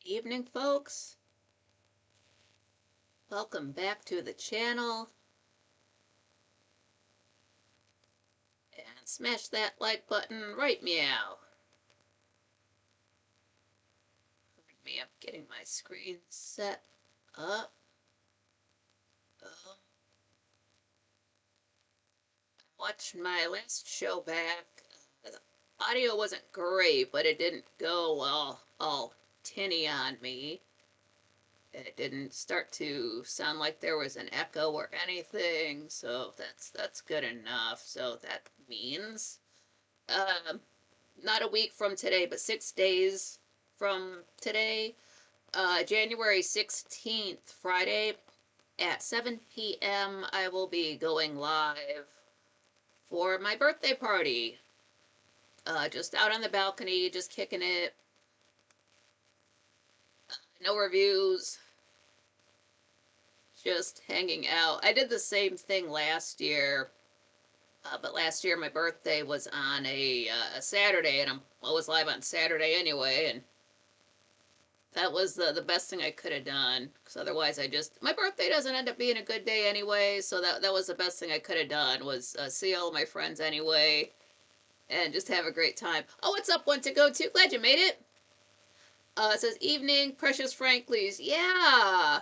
Evening, folks. Welcome back to the channel. And smash that like button right meow. Me up getting my screen set up. Watched my last show back. The audio wasn't great, but it didn't go all tinny on me. It didn't start to sound like there was an echo or anything, so that's good enough. So that means not a week from today, but 6 days from today, January 16th, Friday at 7 p.m., I will be going live for my birthday party. Just out on the balcony, just kicking it. No reviews, just hanging out. I did the same thing last year, but last year my birthday was on a Saturday, and I'm always live on Saturday anyway, and that was the best thing I could have done, because otherwise my birthday doesn't end up being a good day anyway, so that was the best thing I could have done, was see all of my friends anyway, and just have a great time. Oh, what's up, One to Go To? Glad you made it. It says, evening, Precious Franklies. Yeah!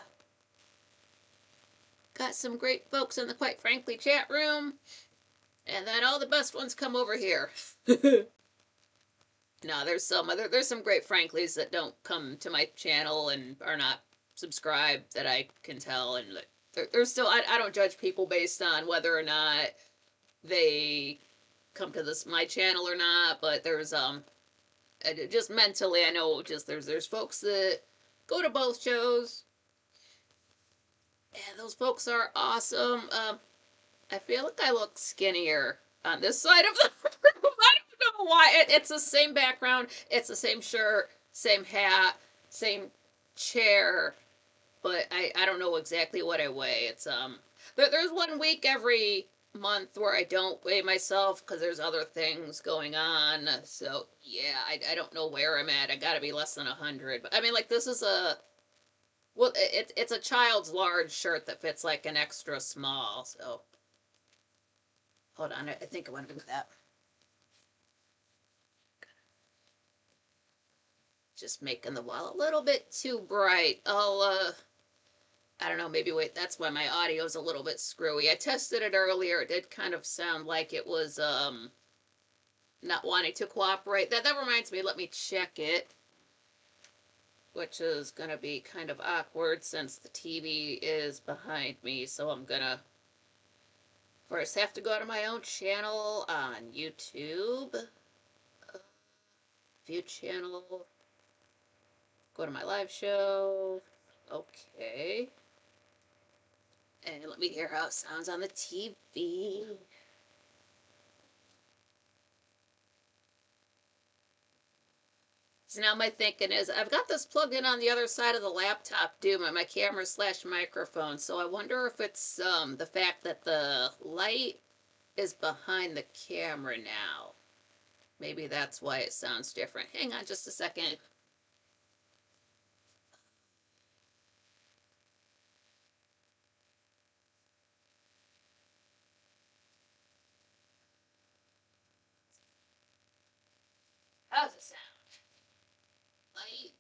Got some great folks in the Quite Frankly chat room, and then all the best ones come over here. No, there's some great Franklies that don't come to my channel and are not subscribed that I can tell, and there's still I don't judge people based on whether or not they come to my channel or not, but there's just mentally I know just there's folks that go to both shows, and those folks are awesome. I feel like I look skinnier on this side of the room. I don't know why. It's the same background, it's the same shirt, same hat, same chair, but I don't know exactly what I weigh. It's there's 1 week every month where I don't weigh myself because there's other things going on. So yeah, I don't know where I'm at. I gotta be less than 100. But I mean, like, this is it's a child's large shirt that fits like an extra small. So hold on, I think I want to do that. Just making the wall a little bit too bright. I don't know, maybe wait, that's why my audio's a little bit screwy. I tested it earlier. It did kind of sound like it was not wanting to cooperate. That reminds me, let me check it, which is gonna be kind of awkward since the TV is behind me. So I'm gonna first have to go to my own channel on YouTube. View channel. Go to my live show. Okay. And let me hear how it sounds on the TV. So now my thinking is, I've got this plugged in on the other side of the laptop, my camera / microphone. So I wonder if it's the fact that the light is behind the camera now. Maybe that's why it sounds different. Hang on just a second. How's it sound? Light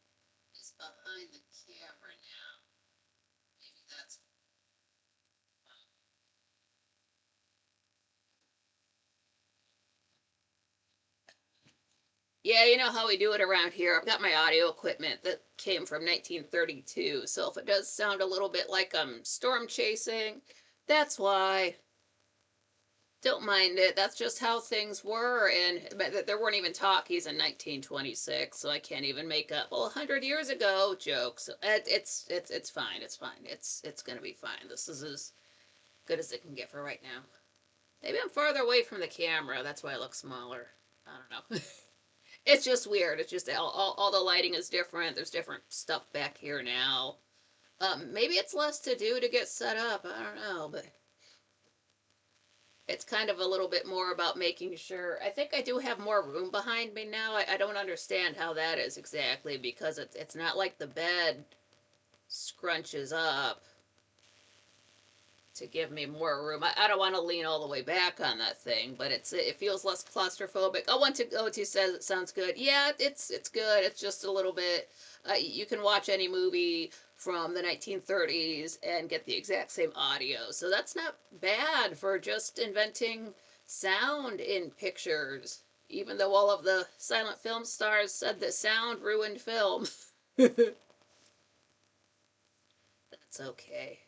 is behind the camera now. Maybe that's. Yeah, you know how we do it around here. I've got my audio equipment that came from 1932, so if it does sound a little bit like I'm storm chasing, that's why. Don't mind it. That's just how things were, and there weren't even talkies in 1926, so I can't even make up, well, 100 years ago jokes. It's fine. It's fine. It's gonna be fine. This is as good as it can get for right now. Maybe I'm farther away from the camera. That's why I look smaller. I don't know. It's just weird. It's just all the lighting is different. There's different stuff back here now. Maybe it's less to do to get set up. I don't know, but it's kind of a little bit more about making sure. I think I do have more room behind me now. I don't understand how that is exactly because it's not like the bed scrunches up to give me more room. I don't want to lean all the way back on that thing, but it feels less claustrophobic. Oh, one to go to says it sounds good. Yeah, it's good. It's just a little bit. You can watch any movie from the 1930s and get the exact same audio, so that's not bad for just inventing sound in pictures. Even though all of the silent film stars said that sound ruined film. That's okay.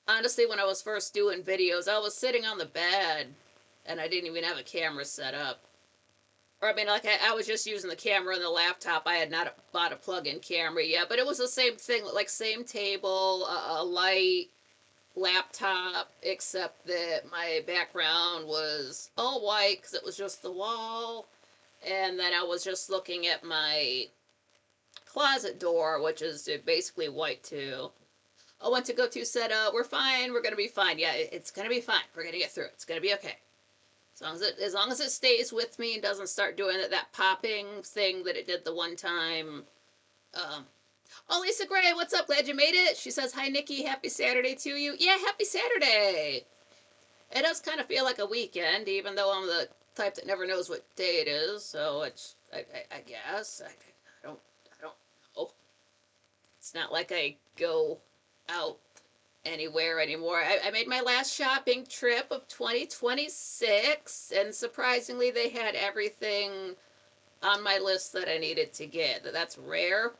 Honestly, when I was first doing videos, I was sitting on the bed and I didn't even have a camera set up. Or, I mean, like, I was just using the camera on the laptop. I had not bought a plug in camera yet, but it was the same thing, like, same table, a light, laptop, except that my background was all white because it was just the wall. And then I was just looking at my closet door, which is basically white too. I went to go to said, we're fine, we're gonna be fine. Yeah, it's gonna be fine. We're gonna get through it. It's gonna be okay. As long as it stays with me and doesn't start doing that popping thing that it did the one time. Um, oh, Lisa Gray, what's up? Glad you made it. She says, hi, Nikki. Happy Saturday to you. Yeah, happy Saturday. It does kind of feel like a weekend, even though I'm the type that never knows what day it is. So it's, I guess, I don't know. It's not like I go out anywhere anymore. I made my last shopping trip of 2026, and surprisingly, they had everything on my list that I needed to get. That's rare.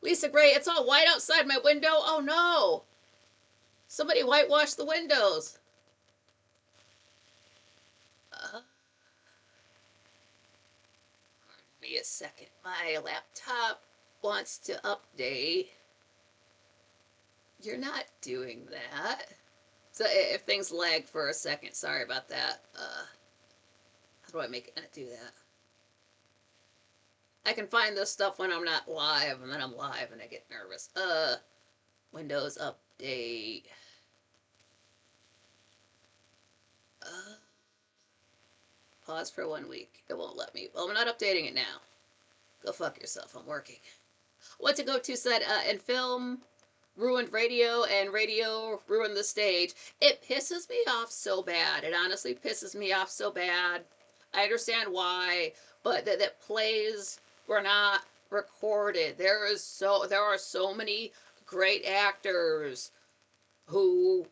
Lisa Gray, it's all white outside my window. Oh no! Somebody whitewashed the windows. Pardon me a second. My laptop wants to update. You're not doing that. So if things lag for a second, sorry about that. How do I make it not do that? I can find this stuff when I'm not live, and then I'm live and I get nervous. Windows update. Pause for 1 week. It won't let me. Well, I'm not updating it now. Go fuck yourself. I'm working. What to go to said, and film ruined radio and radio ruined the stage. It pisses me off so bad. It honestly pisses me off so bad. I understand why, but that plays were not recorded. There are so many great actors who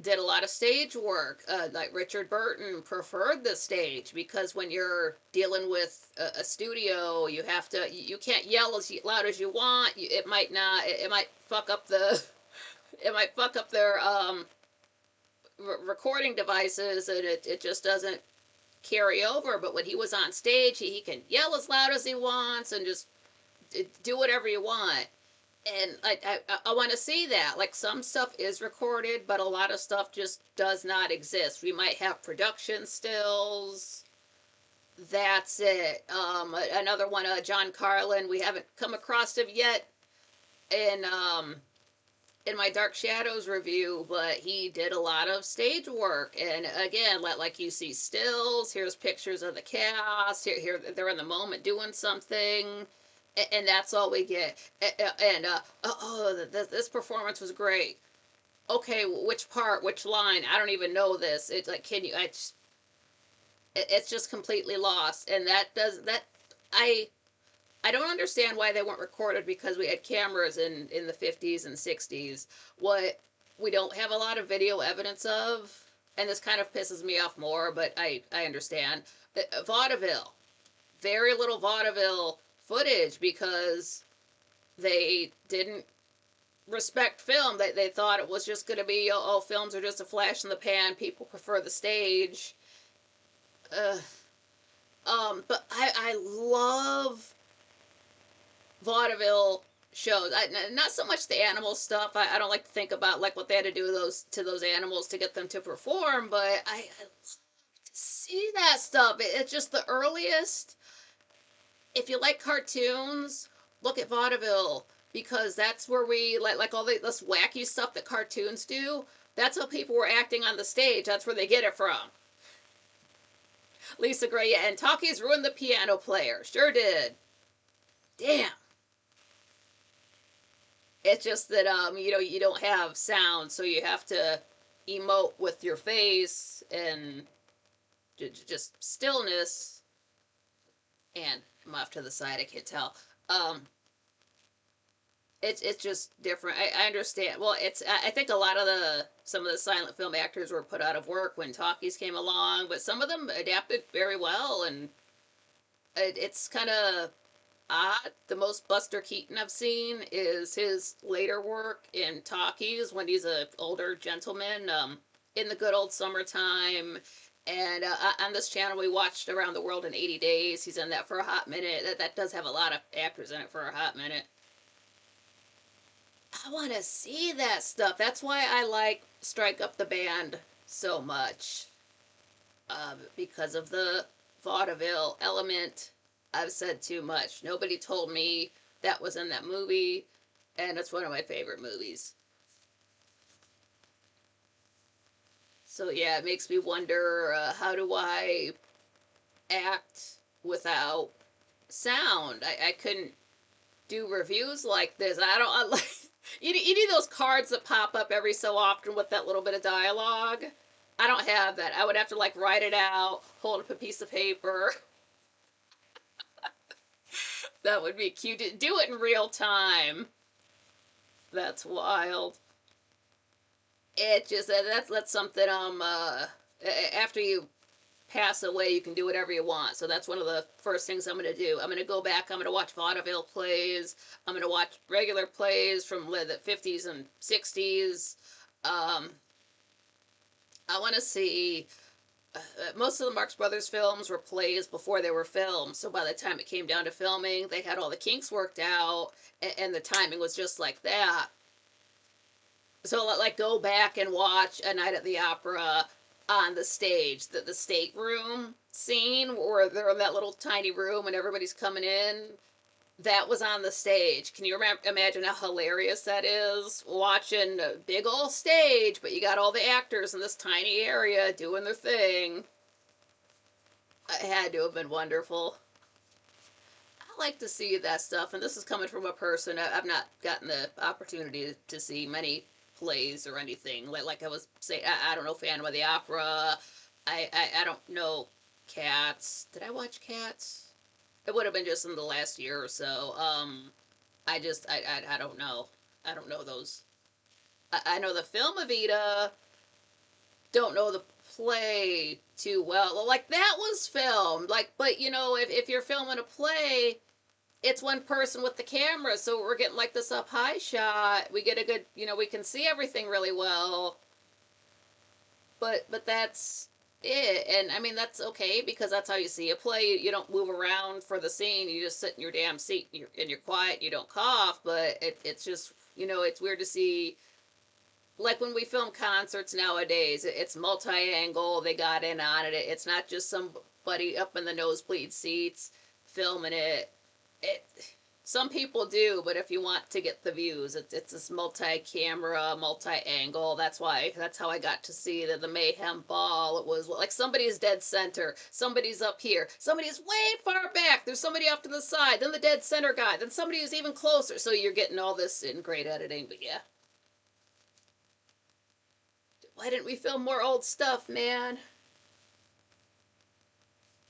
did a lot of stage work. Like Richard Burton preferred the stage because when you're dealing with a studio, you can't yell as loud as you want. It might not. It might fuck up the. It might fuck up their recording devices, and it just doesn't carry over. But when he was on stage, he can yell as loud as he wants and just do whatever you want. And I want to see that. Like, some stuff is recorded, but a lot of stuff just does not exist. We might have production stills. That's it. Another one, John Carlin. We haven't come across him yet in my Dark Shadows review, but he did a lot of stage work. And again, like you see stills. Here's pictures of the cast. Here they're in the moment doing something. And that's all we get. And this performance was great. Okay, which part, which line? I don't even know this. It's like, can you? It's just completely lost. And I don't understand why they weren't recorded because we had cameras in the 50s and 60s. What we don't have a lot of video evidence of, and this kind of pisses me off more, but I understand. Vaudeville, very little vaudeville footage because they didn't respect film. They thought it was just going to be, oh, films are just a flash in the pan. People prefer the stage. But I love vaudeville shows. Not so much the animal stuff. I don't like to think about like what they had to do to those animals to get them to perform. But I love to see that stuff. It's just the earliest. If you like cartoons, look at vaudeville because that's where we like all this wacky stuff that cartoons do. That's how people were acting on the stage. That's where they get it from. Lisa Gray, yeah, and talkies ruined the piano player. Sure did. Damn. It's just that you don't have sound, so you have to emote with your face and just stillness. And I'm off to the side. I can't tell. Um, it's just different. I understand. Well, I think a lot of the some of the silent film actors were put out of work when talkies came along, but some of them adapted very well, and it's kind of odd. The most Buster Keaton I've seen is his later work in talkies when he's a older gentleman. In the Good Old Summertime. And on this channel, we watched Around the World in 80 Days. He's in that for a hot minute. That does have a lot of actors in it for a hot minute. I want to see that stuff. That's why I like Strike Up the Band so much. Because of the vaudeville element. I've said too much. Nobody told me that was in that movie, and it's one of my favorite movies. So yeah, it makes me wonder, how do I act without sound? I couldn't do reviews like this. I like you need those cards that pop up every so often with that little bit of dialogue. I don't have that. I would have to like write it out, hold up a piece of paper. That would be cute. Do it in real time. That's wild. It just that's something after you pass away, you can do whatever you want. So that's one of the first things I'm going to do. I'm going to go back. I'm going to watch vaudeville plays. I'm going to watch regular plays from the 50s and 60s. Um, I want to see. Most of the Marx Brothers films were plays before they were filmed. So by the time it came down to filming, they had all the kinks worked out, and the timing was just like that. So like go back and watch A Night at the Opera on the stage, the stateroom scene where they're in that little tiny room and everybody's coming in. That was on the stage. Can you imagine how hilarious that is? Watching a big old stage, but you got all the actors in this tiny area doing their thing. It had to have been wonderful. I like to see that stuff, and this is coming from a person. I've not gotten the opportunity to see many plays or anything. Like I was saying, I don't know Phantom of the Opera. I don't know Cats. Did I watch Cats? It would have been just in the last year or so. I don't know. I don't know those. I know the film Evita. Don't know the play too well. Like that was filmed. Like, but if you're filming a play, it's one person with the camera, so we're getting like this up high shot. We get a good, we can see everything really well. But that's it, and I mean that's okay because that's how you see a play. You don't move around for the scene. You just sit in your damn seat and you're quiet. You don't cough. But it's just it's weird to see. Like when we film concerts nowadays, it's multi-angle. They got in on it. It's not just somebody up in the nosebleed seats filming it. It some people do, but if you want to get the views, it's this multi-camera, multi-angle. That's how I got to see the Mayhem Ball. It was like somebody's dead center, somebody's up here, somebody's way far back. There's somebody off to the side, then the dead center guy, then somebody who's even closer. So you're getting all this in great editing. But yeah, why didn't we film more old stuff, man?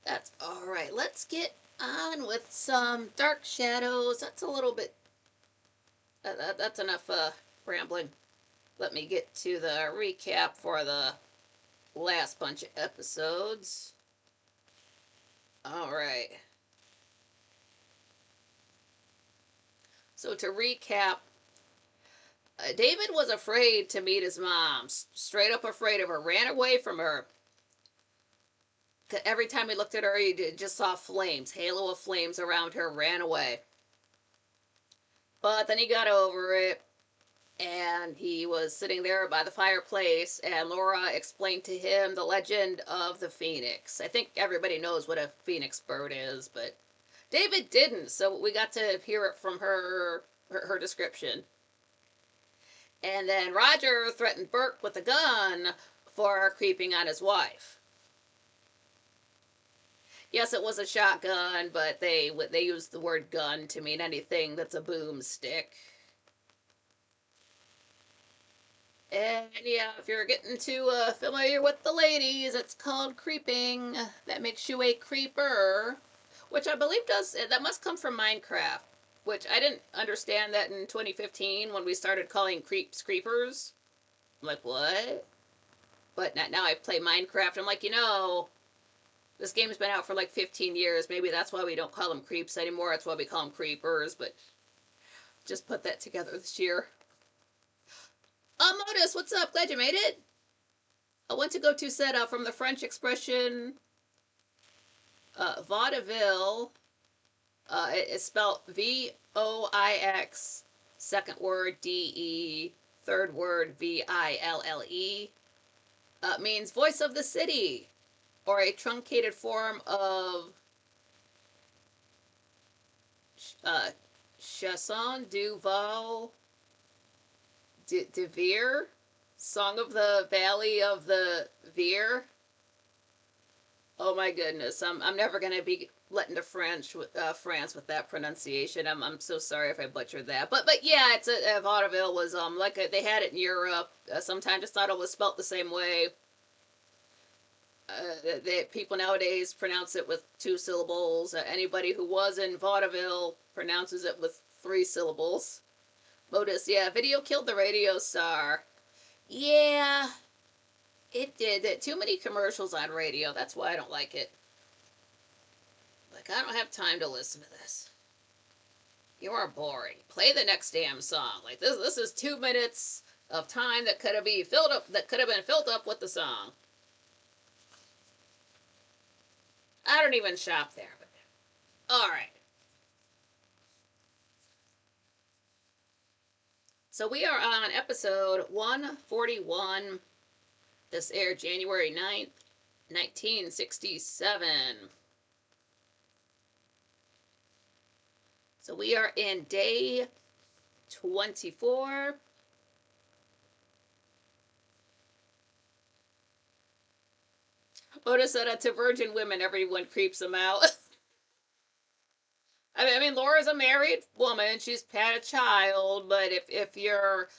That's all right. Let's get on with some Dark Shadows. That's a little bit. That's enough rambling. Let me get to the recap for the last bunch of episodes. All right. So to recap, David was afraid to meet his mom. Straight up afraid of her. Ran away from her. Every time he looked at her, he just saw flames, halo of flames around her, ran away. But then he got over it, and he was sitting there by the fireplace, and Laura explained to him the legend of the phoenix. I think everybody knows what a phoenix bird is, but David didn't, so we got to hear it from her description. And then Roger threatened Burke with a gun for creeping on his wife. Yes, it was a shotgun, but they used the word gun to mean anything that's a boomstick. And yeah, if you're getting too familiar with the ladies, it's called creeping. That makes you a creeper, which I believe that must come from Minecraft, which I didn't understand that in 2015 when we started calling creeps creepers. I'm like, what? But now I play Minecraft. I'm like, this game's been out for like 15 years. Maybe that's why we don't call them creeps anymore. That's why we call them creepers. But just put that together this year. Oh, Modus, what's up? Glad you made it. I want to go to set up from the French expression vaudeville. It's spelled Voix, second word DE, third word VILLE. Means voice of the city, or a truncated form of chanson du val de Vere, song of the valley of the Vere. Oh my goodness, I'm never gonna be letting the France with that pronunciation. I'm so sorry if I butchered that. But yeah, it's a vaudeville was they had it in Europe. Sometimes just thought it was spelt the same way. People nowadays pronounce it with two syllables. Anybody who was in vaudeville pronounces it with three syllables. Modus, yeah, video killed the radio star. Yeah, it did. Too many commercials on radio. That's why I don't like it. Like, I don't have time to listen to this. You are boring. Play the next damn song. Like, this is 2 minutes of time that could have been filled up with the song. I don't even shop there. But all right. So we are on episode 141. This aired January 9th, 1967. So we are in day 24. Oda said to virgin women, everyone creeps them out. I mean, Laura's a married woman. She's had a child, but if you're,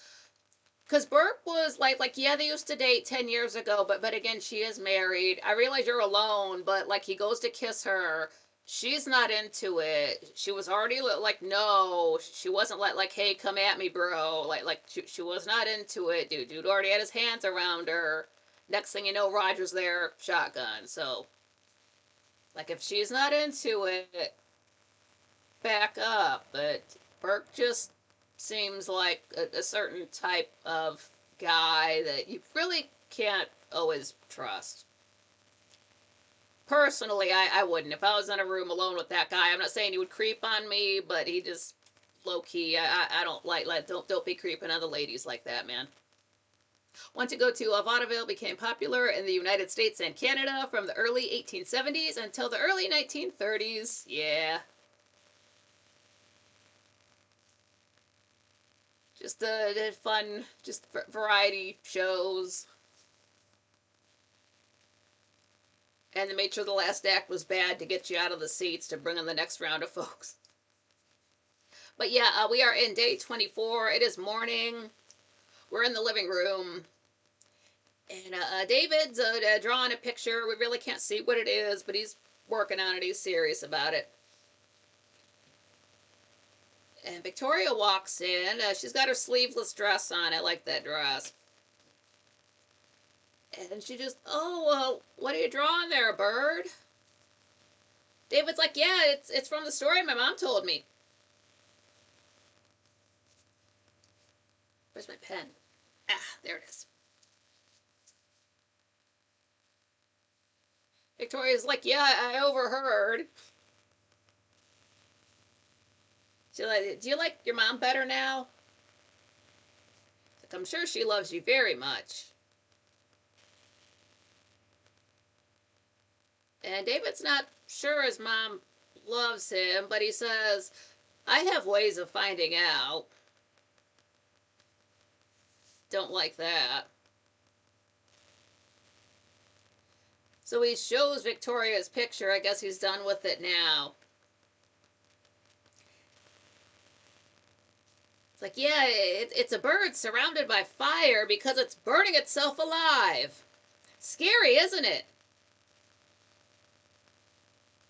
because Burke was yeah, they used to date 10 years ago, but again, she is married. I realize you're alone, but like he goes to kiss her. She's not into it. She was already like, no, she wasn't like, hey, come at me, bro. She was not into it. Dude already had his hands around her. Next thing you know, Roger's there, shotgun. So, like, if she's not into it, back up. But Burke just seems like a certain type of guy that you really can't always trust. Personally, I wouldn't. If I was in a room alone with that guy, I'm not saying he would creep on me, but he just low key. I don't don't be creeping on the ladies like that, man. Want to go to vaudeville became popular in the United States and Canada from the early 1870s until the early 1930s. Yeah. Just fun, just variety shows. And they made sure the last act was bad to get you out of the seats to bring in the next round of folks. But yeah, we are in day 24. It is morning. We're in the living room. And David's drawing a picture. We really can't see what it is, but he's working on it. He's serious about it. And Victoria walks in. She's got her sleeveless dress on. I like that dress. And she just, what are you drawing there, bird? David's like, yeah, it's from the story my mom told me. Where's my pen? Ah, there it is. Victoria's like, yeah, I overheard. She's like, do you like your mom better now? Like, I'm sure she loves you very much. And David's not sure his mom loves him, but he says, I have ways of finding out. Don't like that. So he shows Victoria's picture. I guess he's done with it now. It's like, yeah, it's a bird surrounded by fire because it's burning itself alive. Scary, isn't it?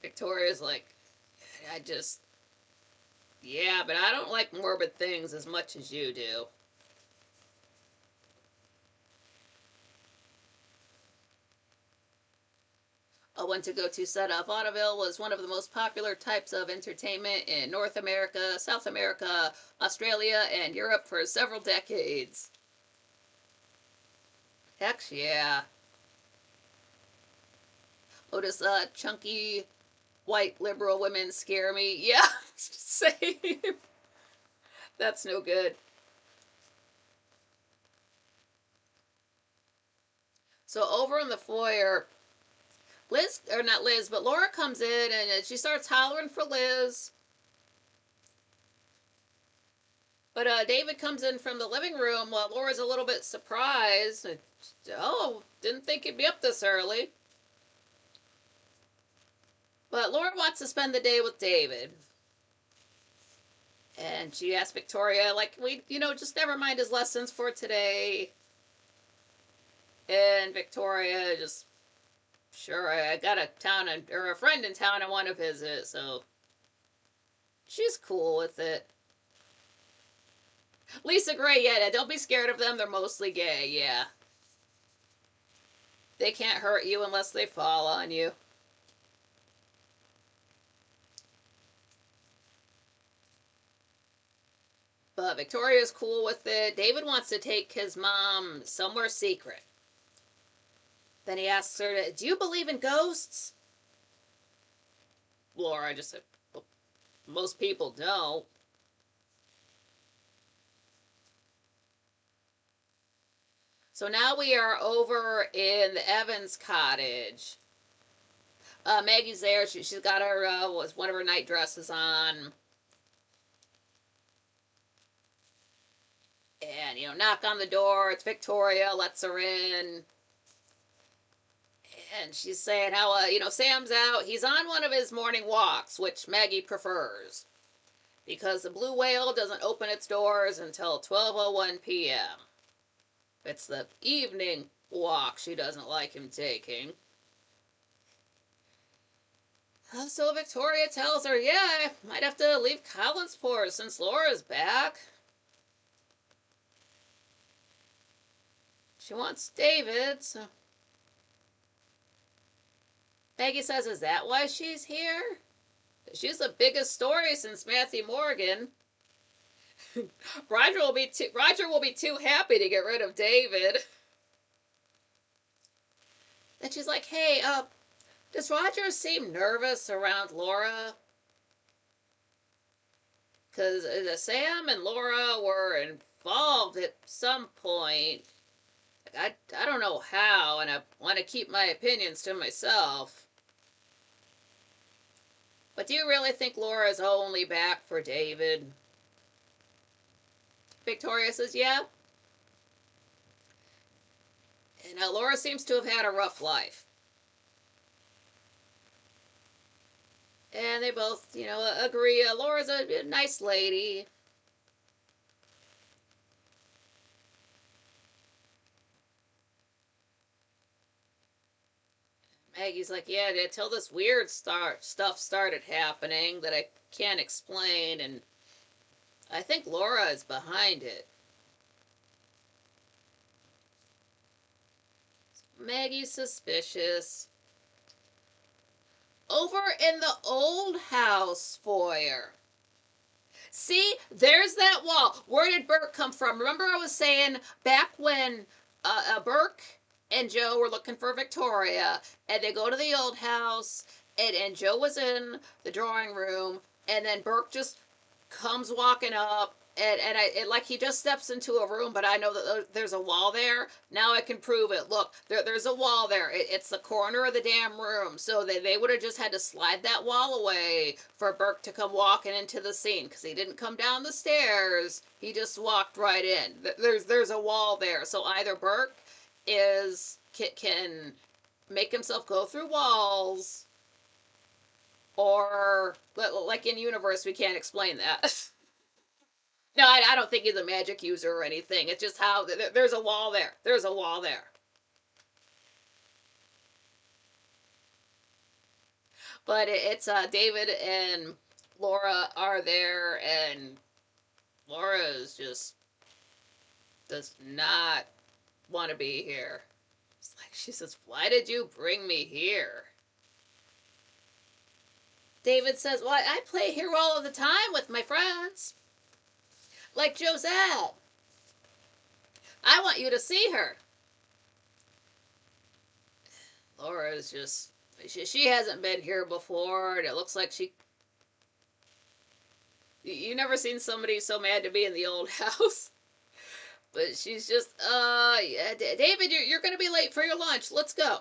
Victoria's like, I just, yeah, but I don't like morbid things as much as you do. A one to go to setup. Vaudeville was one of the most popular types of entertainment in North America, South America, Australia, and Europe for several decades. Heck yeah. Oh, does chunky white liberal women scare me? Yeah, same. That's no good. So over in the foyer, Liz, or not Liz, but Laura comes in and she starts hollering for Liz. But David comes in from the living room while Laura's a little bit surprised. Oh, didn't think he'd be up this early. But Laura wants to spend the day with David. And she asks Victoria, like, just never mind his lessons for today. And Victoria just, sure, I got a friend in town I want to visit, so she's cool with it. Lisa Gray, yeah, don't be scared of them. They're mostly gay, yeah. They can't hurt you unless they fall on you. But Victoria's cool with it. David wants to take his mom somewhere secret. Then he asks her, do you believe in ghosts? Laura just said, well, most people don't. So now we are over in the Evans cottage. Maggie's there. She's got her one of her night dresses on. And, knock on the door. It's Victoria, lets her in. And she's saying how, Sam's out. He's on one of his morning walks, which Maggie prefers. Because the Blue Whale doesn't open its doors until 12:01 p.m. It's the evening walk she doesn't like him taking. So Victoria tells her, yeah, I might have to leave Collinsport since Laura's back. She wants David, so Maggie says, is that why she's here? She's the biggest story since Matthew Morgan. Roger will be too happy to get rid of David. Then she's like, hey, does Roger seem nervous around Laura? Because Sam and Laura were involved at some point. I don't know how, and I want to keep my opinions to myself. But do you really think Laura's only back for David? Victoria says, yeah. And Laura seems to have had a rough life. And they both, agree. Laura's a nice lady. Maggie's like, yeah, until this weird stuff started happening that I can't explain, and I think Laura is behind it. Maggie's suspicious. Over in the old house foyer. See, there's that wall. Where did Burke come from? Remember I was saying back when Burke and Joe were looking for Victoria, and they go to the old house, and Joe was in the drawing room, and then Burke just comes walking up like he just steps into a room, but I know that there's a wall there. Now I can prove it. Look, there's a wall there. It's the corner of the damn room. So they would have just had to slide that wall away for Burke to come walking into the scene, because he didn't come down the stairs. He just walked right in. There's a wall there. So either Burke can make himself go through walls, or like in universe we can't explain that. No, I don't think he's a magic user or anything. It's just how there's a wall there. There's a wall there. But it's David and Laura are there, and Laura is just does not want to be here. It's like she says, "Why did you bring me here?" David says, "Well, I play here all of the time with my friends, like Josette. I want you to see her." Laura is just she hasn't been here before, and it looks like you never seen somebody so mad to be in the old house. But she's just, yeah, David, you're going to be late for your lunch. Let's go.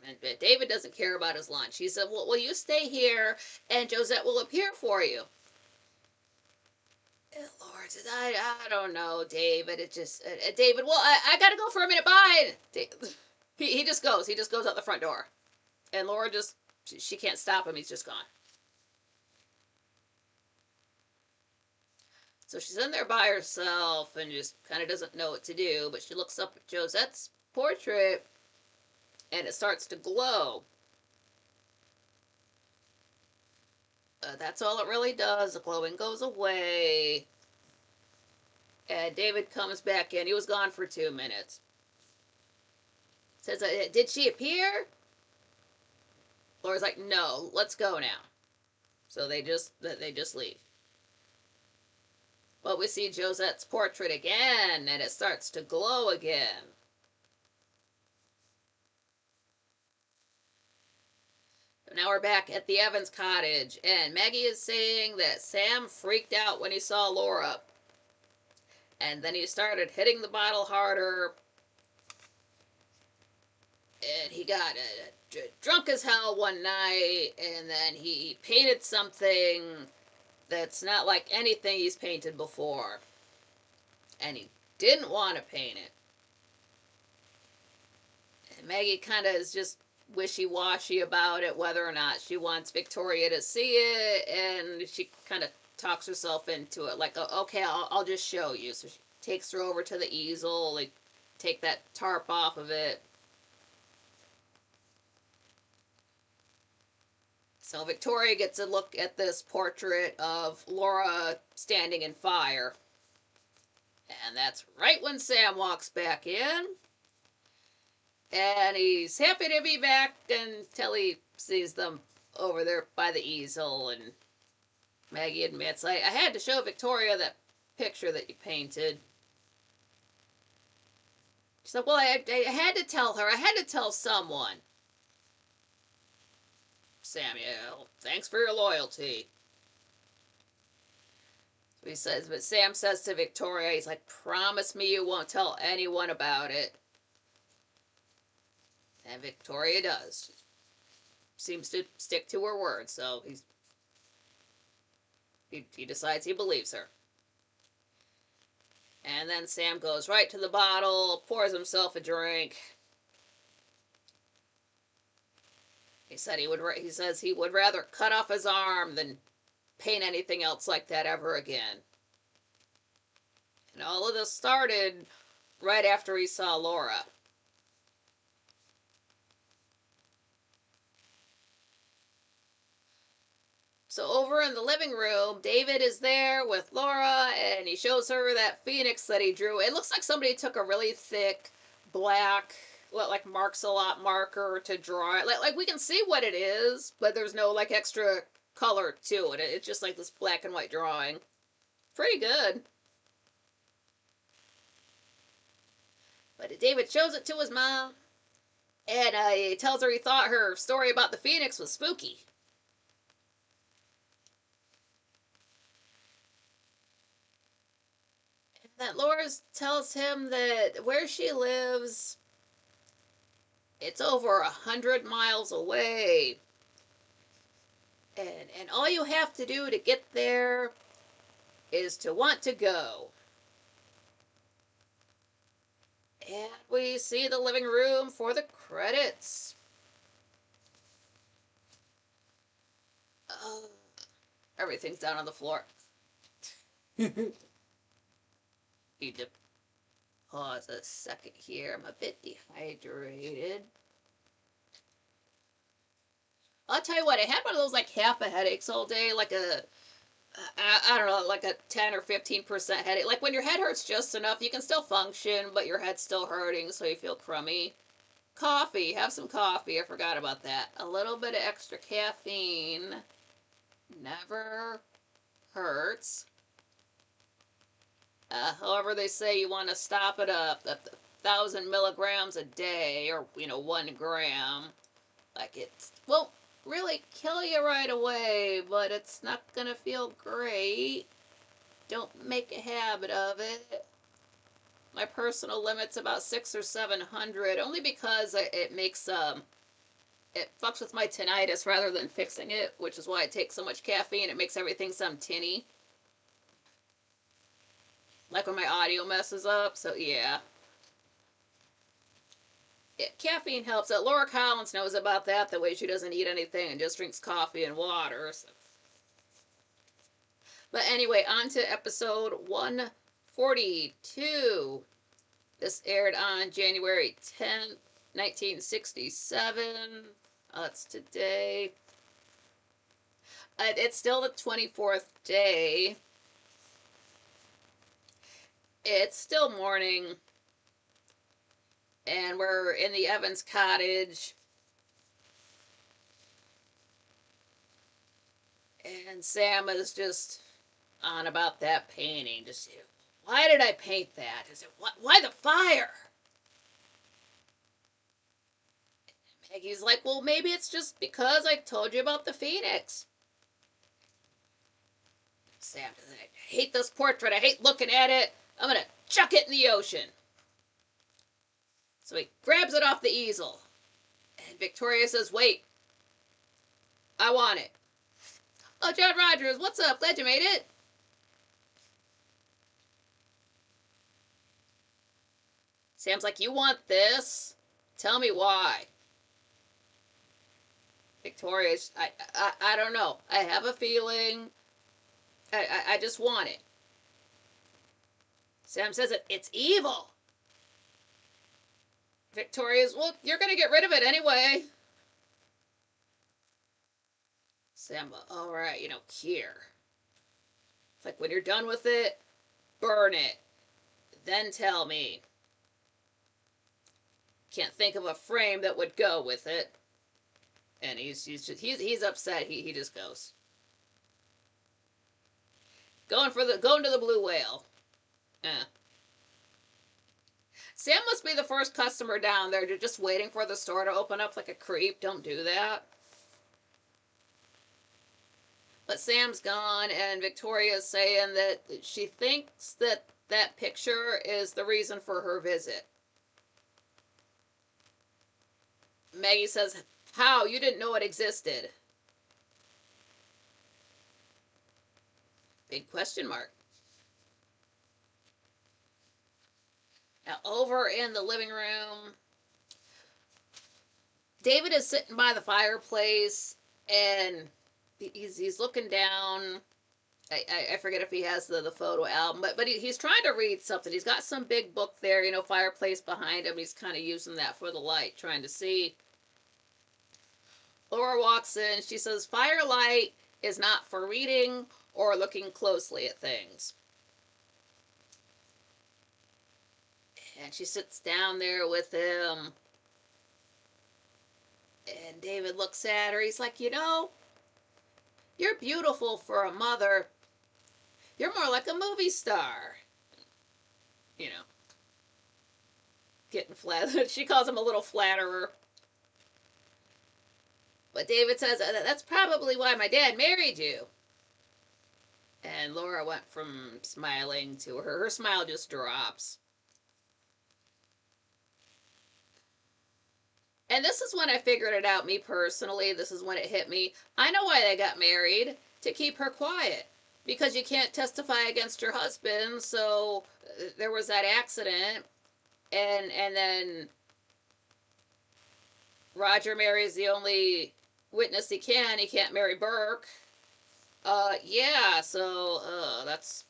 And David doesn't care about his lunch. He said, well, you stay here, and Josette will appear for you. And Lord says, I don't know, David. It just, David, well, I got to go for a minute. Bye. He just goes. He just goes out the front door. And Laura just, she can't stop him. He's just gone. So she's in there by herself and just kind of doesn't know what to do, but she looks up at Josette's portrait and it starts to glow. That's all it really does. The glowing goes away. And David comes back in. He was gone for 2 minutes. Says, did she appear? Laura's like, no, let's go now. So they just leave. But we see Josette's portrait again, and it starts to glow again. Now we're back at the Evans cottage, and Maggie is saying that Sam freaked out when he saw Laura. And then he started hitting the bottle harder, and he got drunk as hell one night, and then he painted something that's not like anything he's painted before. And he didn't want to paint it. And Maggie kind of is just wishy-washy about it, whether or not she wants Victoria to see it, and she kind of talks herself into it, like, okay, I'll just show you. So she takes her over to the easel, like, take that tarp off of it. So Victoria gets a look at this portrait of Laura standing in fire. And that's right when Sam walks back in. And he's happy to be back until he sees them over there by the easel. And Maggie admits, I had to show Victoria that picture that you painted. She's like, well, I had to tell her. I had to tell someone. Samuel, thanks for your loyalty. He says, but Sam says to Victoria, he's like, promise me you won't tell anyone about it. And Victoria does. Seems to stick to her word, so he decides he believes her. And then Sam goes right to the bottle, pours himself a drink. He says he would rather cut off his arm than paint anything else like that ever again. And all of this started right after he saw Laura. So over in the living room, David is there with Laura, and he shows her that phoenix that he drew. It looks like somebody took a really thick black, like marks a lot marker to draw it. Like we can see what it is, but there's no like extra color to it. It's just like this black and white drawing. Pretty good. But David shows it to his mom, and he tells her he thought her story about the phoenix was spooky. That Laura tells him that where she lives, it's over 100 miles away. And all you have to do to get there is to want to go. And we see the living room for the credits. Uh, Everything's down on the floor. Need to pause a second here. I'm a bit dehydrated. I'll tell you what, I had one of those like half a headaches all day, like I don't know, like a 10 or 15% headache. Like when your head hurts just enough, you can still function, but your head's still hurting, so you feel crummy. Coffee, have some coffee. I forgot about that. A little bit of extra caffeine never hurts. However, they say you want to stop it up at 1,000 milligrams a day, or 1 gram. Like it won't really kill you right away, but it's not gonna feel great. Don't make a habit of it. My personal limit's about 600 or 700, only because it makes it fucks with my tinnitus rather than fixing it, which is why I take so much caffeine. It makes everything sound tinny, like when my audio messes up. So yeah. Caffeine helps. Laura Collins knows about that, the way she doesn't eat anything and just drinks coffee and water. So. But anyway, on to episode 142. This aired on January 10th, 1967. That's today. It's still the 24th day. It's still morning. And we're in the Evans cottage. And Sam is just on about that painting. Just, why did I paint that? Is it why the fire? Maggie's like, well, maybe it's just because I told you about the phoenix. Sam says, I hate this portrait. I hate looking at it. I'm gonna chuck it in the ocean. So he grabs it off the easel. And Victoria says, wait. I want it. Oh, John Rogers, what's up? Glad you made it. Sam's like, you want this? Tell me why. Victoria's, I don't know. I have a feeling. I just want it. Sam says it's evil. Victoria's, well, you're going to get rid of it anyway. Sam, all right, here. It's like when you're done with it, burn it. Then tell me. Can't think of a frame that would go with it. And he's upset. He just goes. Going to the blue whale. Sam must be the first customer down there. You're just waiting for the store to open up like a creep. Don't do that. But Sam's gone, and Victoria's saying that she thinks that picture is the reason for her visit. Maggie says, how? You didn't know it existed. Big question mark. Now, over in the living room, David is sitting by the fireplace, and he's looking down. I forget if he has the photo album, but he's trying to read something. He's got some big book there, fireplace behind him. He's kind of using that for the light, trying to see. Laura walks in. She says, firelight is not for reading or looking closely at things. And she sits down there with him. And David looks at her. He's like, you're beautiful for a mother. You're more like a movie star. Getting flat. She calls him a little flatterer. But David says, that's probably why my dad married you. And Laura went from smiling to her smile just drops. And this is when I figured it out, me personally. This is when it hit me. I know why they got married, to keep her quiet. Because you can't testify against your husband, so there was that accident. And then Roger marries the only witness he can. He can't marry Burke. Yeah, so that's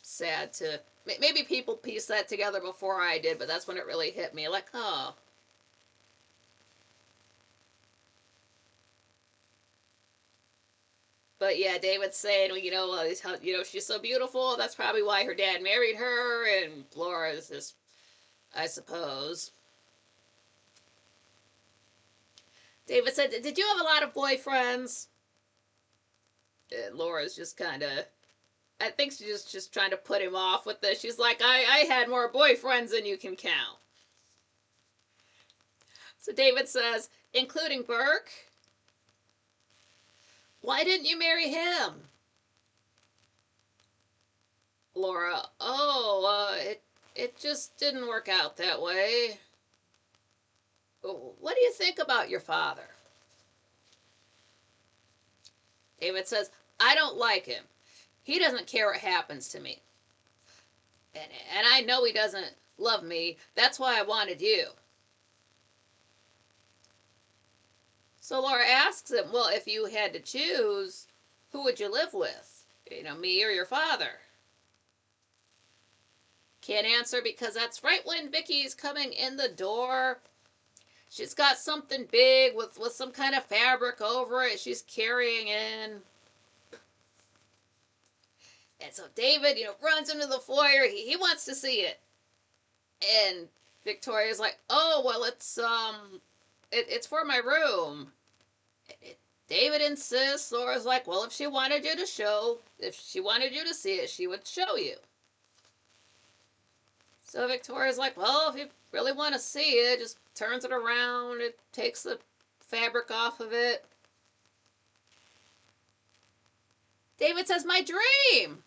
sad to. Maybe people pieced that together before I did, but that's when it really hit me. Like, oh. But yeah, David's saying, well, she's so beautiful. That's probably why her dad married her. And Laura's just, I suppose. David said, "Did you have a lot of boyfriends?" And Laura's just kind of, I think she's just trying to put him off with this. She's like, I had more boyfriends than you can count. So David says, including Burke? Why didn't you marry him? Laura, oh, it just didn't work out that way. What do you think about your father? David says, I don't like him. He doesn't care what happens to me. And I know he doesn't love me. That's why I wanted you. So Laura asks him, well, if you had to choose, who would you live with? Me or your father? Can't answer because that's right when Vicky's coming in the door. She's got something big with some kind of fabric over it she's carrying in. And so David, runs into the foyer. He wants to see it. And Victoria's like, oh, well, it's for my room. David insists. Laura's like, well, if she wanted you to see it, she would show you. So Victoria's like, well, if you really want to see it, just turns it around. It takes the fabric off of it. David says, my dream.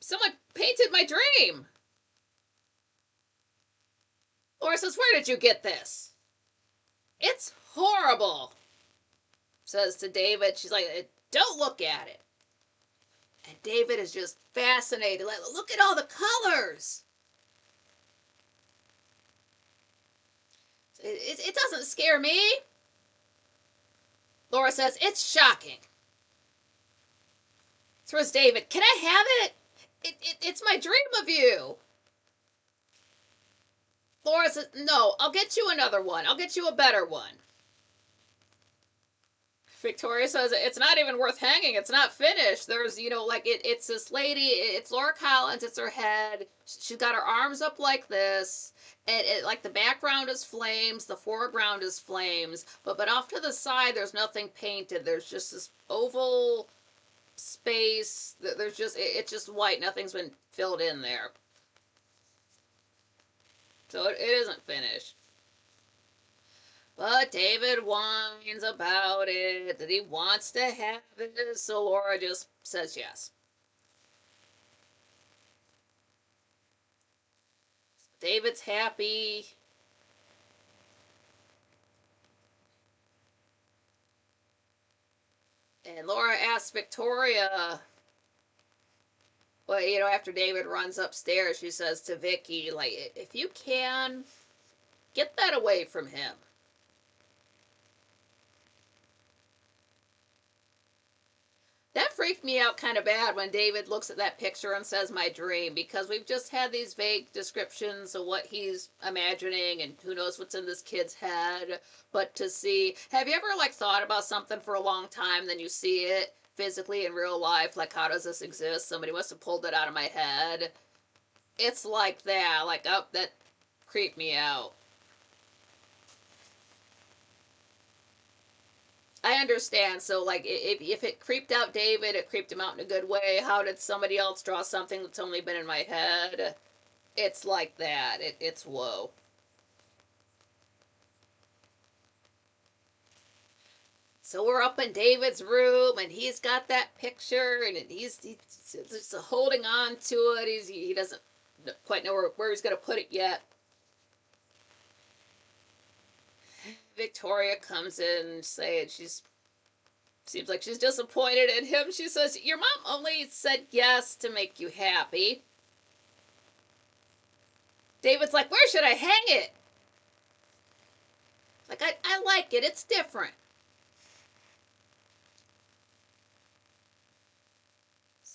Someone painted my dream. Laura says, where did you get this? It's horrible, says to David. She's like, don't look at it. And David is just fascinated. Like, look at all the colors. It doesn't scare me. Laura says, it's shocking. Throws David, can I have it? It's my dream of you. Laura says, no, I'll get you another one. I'll get you a better one. Victoria says, it's not even worth hanging. It's not finished. There's, it's this lady. It's Laura Collins. It's her head. She's got her arms up like this. And like the background is flames. The foreground is flames. But off to the side, there's nothing painted. There's just this oval space. It's just white. Nothing's been filled in there. So it isn't finished. But David whines about it, that he wants to have it, so Laura just says yes. David's happy. And Laura asks Victoria, well, after David runs upstairs, she says to Vicky, like, if you can, get that away from him. That freaked me out kind of bad when David looks at that picture and says my dream, because we've just had these vague descriptions of what he's imagining and who knows what's in this kid's head. But to see, have you ever thought about something for a long time, then you see it physically in real life, like how does this exist? Somebody must have pulled it out of my head. It's like that, oh, that creeped me out. I understand. So, if it creeped out David, it creeped him out in a good way. How did somebody else draw something that's only been in my head? It's like that. It's whoa. So we're up in David's room, and he's got that picture, and he's just holding on to it. He doesn't quite know where he's going to put it yet. Victoria comes in, saying she's seems like she's disappointed in him. She says, "Your mom only said yes to make you happy." David's like, "Where should I hang it?" Like, I like it. It's different.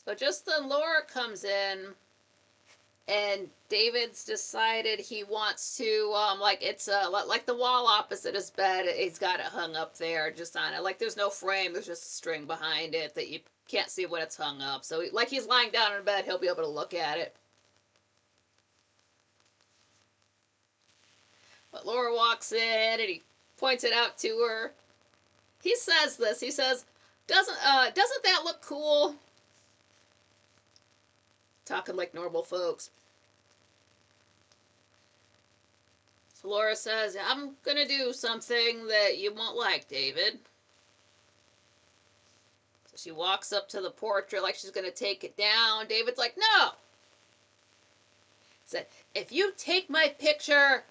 So just then Laura comes in, and David's decided he wants to, like, it's like the wall opposite his bed. He's got it hung up there, just on it. Like, there's no frame. There's just a string behind it that you can't see when it's hung up. So, like, he's lying down in bed, he'll be able to look at it. But Laura walks in, and he points it out to her. He says this. He says, doesn't that look cool?" Talking like normal folks. So Laura says, "I'm gonna do something that you won't like, David." So she walks up to the portrait like she's gonna take it down. David's like, "No." He said, "If you take my picture,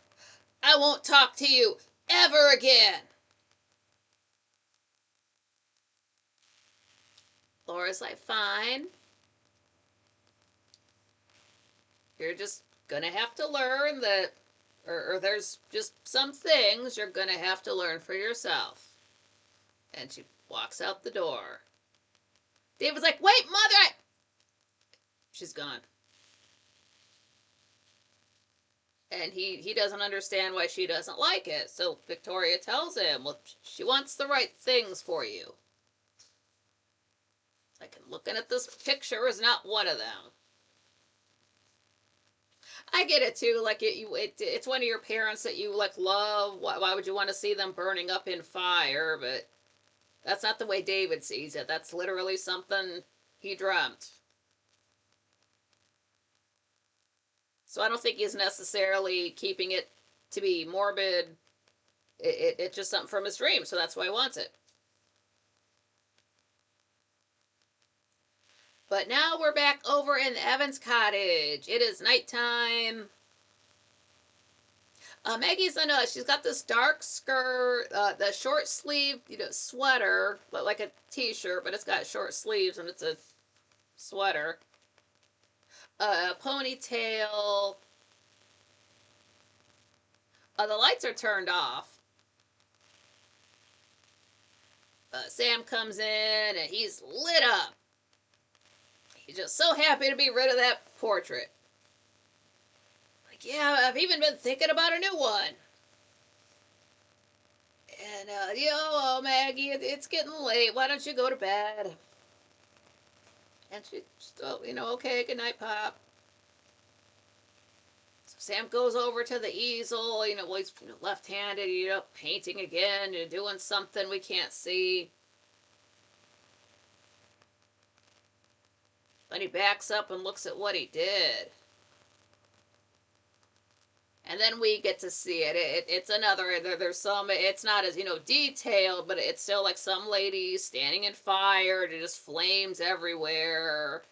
I won't talk to you ever again." Laura's like, "Fine. You're just gonna have to learn that, or there's just some things you're gonna have to learn for yourself." And she walks out the door. David's like, "Wait, mother!" She's gone. And he doesn't understand why she doesn't like it. So Victoria tells him, "Well, she wants the right things for you. Like, looking at this picture is not one of them." I get it too. Like, it's one of your parents that you like love. Why would you want to see them burning up in fire? But that's not the way David sees it. That's literally something he dreamt. So I don't think he's necessarily keeping it to be morbid. It's just something from his dream, so that's why he wants it. But now we're back over in Evan's cottage. It is nighttime. Maggie's in she's got this dark skirt, the short sleeve, sweater, but like a t-shirt, but it's got short sleeves and it's a sweater. A ponytail. The lights are turned off. Sam comes in and he's lit up. He's just so happy to be rid of that portrait. Like, "Yeah, I've even been thinking about a new one." And, "Oh, Maggie, it's getting late. Why don't you go to bed?" And she's, "Oh, okay, good night, Pop." So Sam goes over to the easel, he's left-handed, painting again, doing something we can't see. Then he backs up and looks at what he did. And then we get to see it. It's another, there's some, it's not as, detailed, but it's still like some lady standing in fire, and just flames everywhere.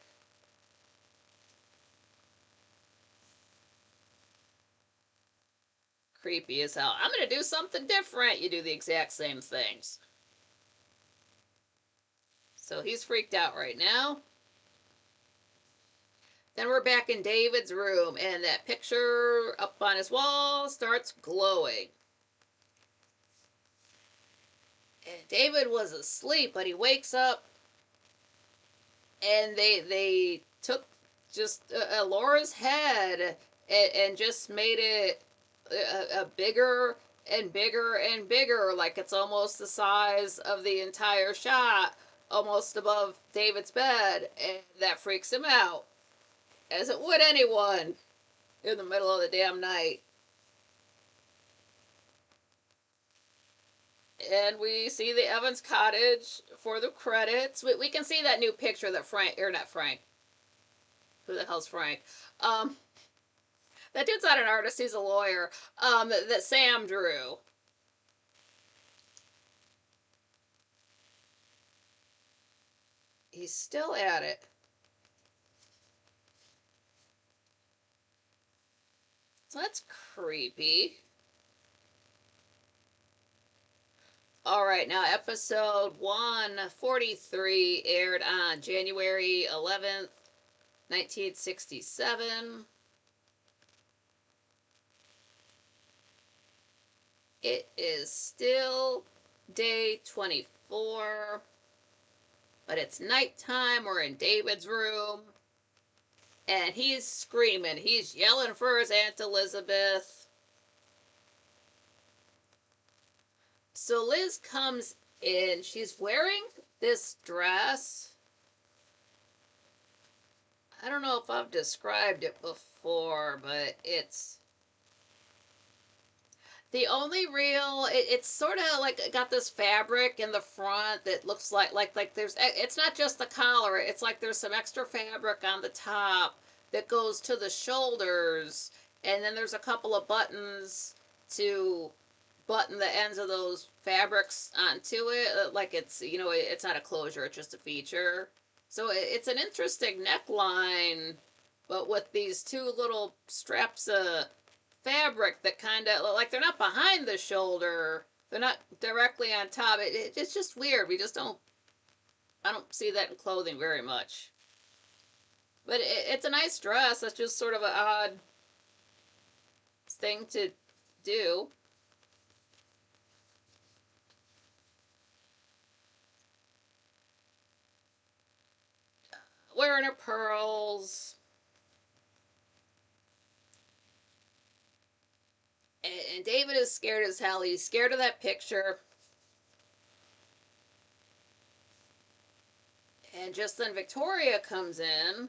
Creepy as hell. "I'm going to do something different." You do the exact same things. So he's freaked out right now. Then we're back in David's room, and that picture up on his wall starts glowing. And David was asleep, but he wakes up, and they took just Laura's head and just made it a bigger and bigger and bigger, like it's almost the size of the entire shot, almost above David's bed, and that freaks him out, as it would anyone in the middle of the damn night. And we see the Evans cottage for the credits. We can see that new picture that not Frank. Who the hell's Frank? That dude's not an artist, he's a lawyer. That Sam drew. he's still at it. So that's creepy. All right, now episode 143 aired on January 11th, 1967. It is still day 24, but it's nighttime. We're in David's room, and he's screaming. He's yelling for his Aunt Elizabeth. So Liz comes in. She's wearing this dress. I don't know if I've described it before, but it's the only real. It's sort of like got this fabric in the front that looks like there's. It's not just the collar. It's like there's some extra fabric on the top that goes to the shoulders, and then there's a couple of buttons to button the ends of those fabrics onto it. Like it's it's not a closure. It's just a feature. So it's an interesting neckline, but with these two little straps of fabric that kind of like they're not behind the shoulder, they're not directly on top. It's just weird. I don't see that in clothing very much. But it's a nice dress. That's just sort of an odd thing to do. Wearing her pearls. And David is scared as hell. He's scared of that picture. And just then Victoria comes in.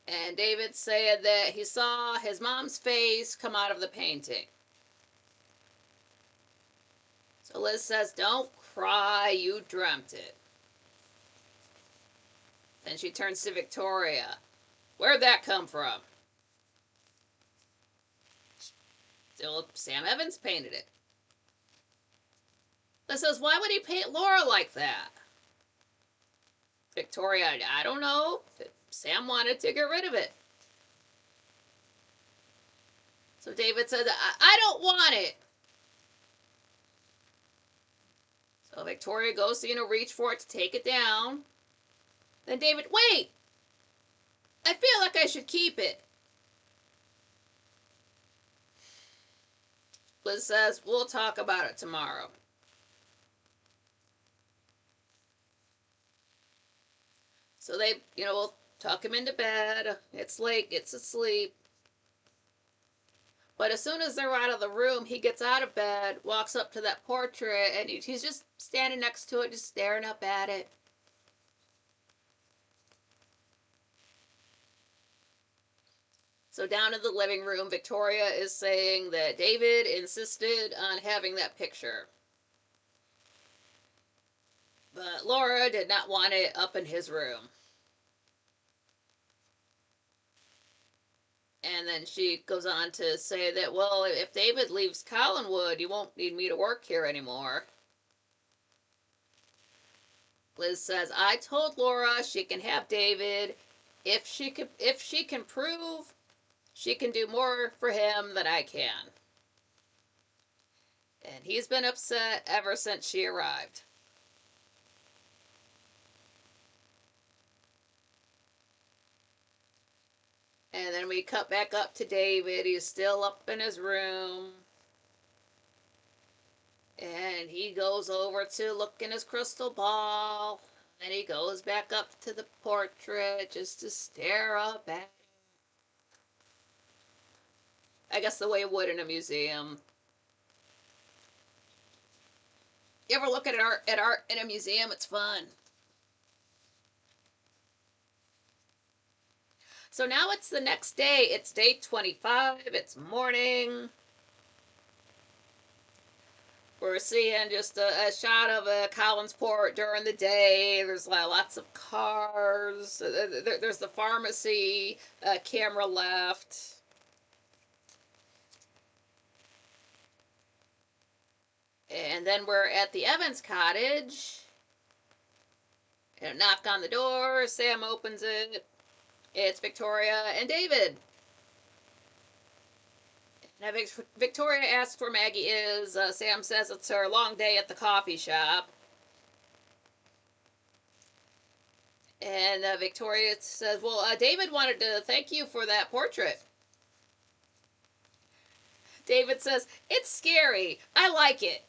And David said that he saw his mom's face come out of the painting. So Liz says, "Don't cry, you dreamt it." Then she turns to Victoria. "Where'd that come from?" Still, Sam Evans painted it. Liz says, "Why would he paint Laura like that?" Victoria, "I don't know. Sam wanted to get rid of it." So David said, I don't want it." So Victoria goes to, reach for it to take it down. Then David, "Wait! I feel like I should keep it." Liz says, "We'll talk about it tomorrow." So they, will tuck him into bed. It's late, gets asleep. But as soon as they're out of the room, he gets out of bed, walks up to that portrait, and he's just standing next to it, just staring up at it. So down in the living room, Victoria is saying that David insisted on having that picture. But Laura did not want it up in his room. And then she goes on to say that, well, if David leaves Collinwood, you won't need me to work here anymore. Liz says, "I told Laura she can have David if she can prove she can do more for him than I can." And he's been upset ever since she arrived. And then we cut back up to David. He's still up in his room. And he goes over to look in his crystal ball. And he goes back up to the portrait just to stare up at it. I guess the way it would in a museum. You ever look at art in a museum? It's fun. So now it's the next day. It's day 25. It's morning. We're seeing just a shot of Collinsport during the day. There's lots of cars. There's the pharmacy camera left. And then we're at the Evans cottage. And a knock on the door. Sam opens it. It's Victoria and David. Now, Victoria asks where Maggie is. Sam says it's her long day at the coffee shop. And Victoria says, well, David wanted to thank you for that portrait. David says, it's scary. I like it.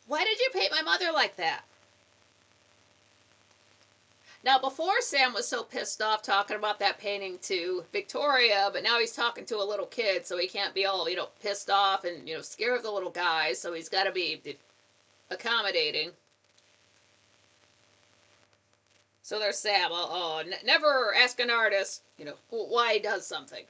Why did you paint my mother like that? Now, before Sam was so pissed off talking about that painting to Victoria, but now he's talking to a little kid, so he can't be all, pissed off and, scared of the little guy, so he's got to be accommodating. So there's Sam. Never ask an artist, why he does something.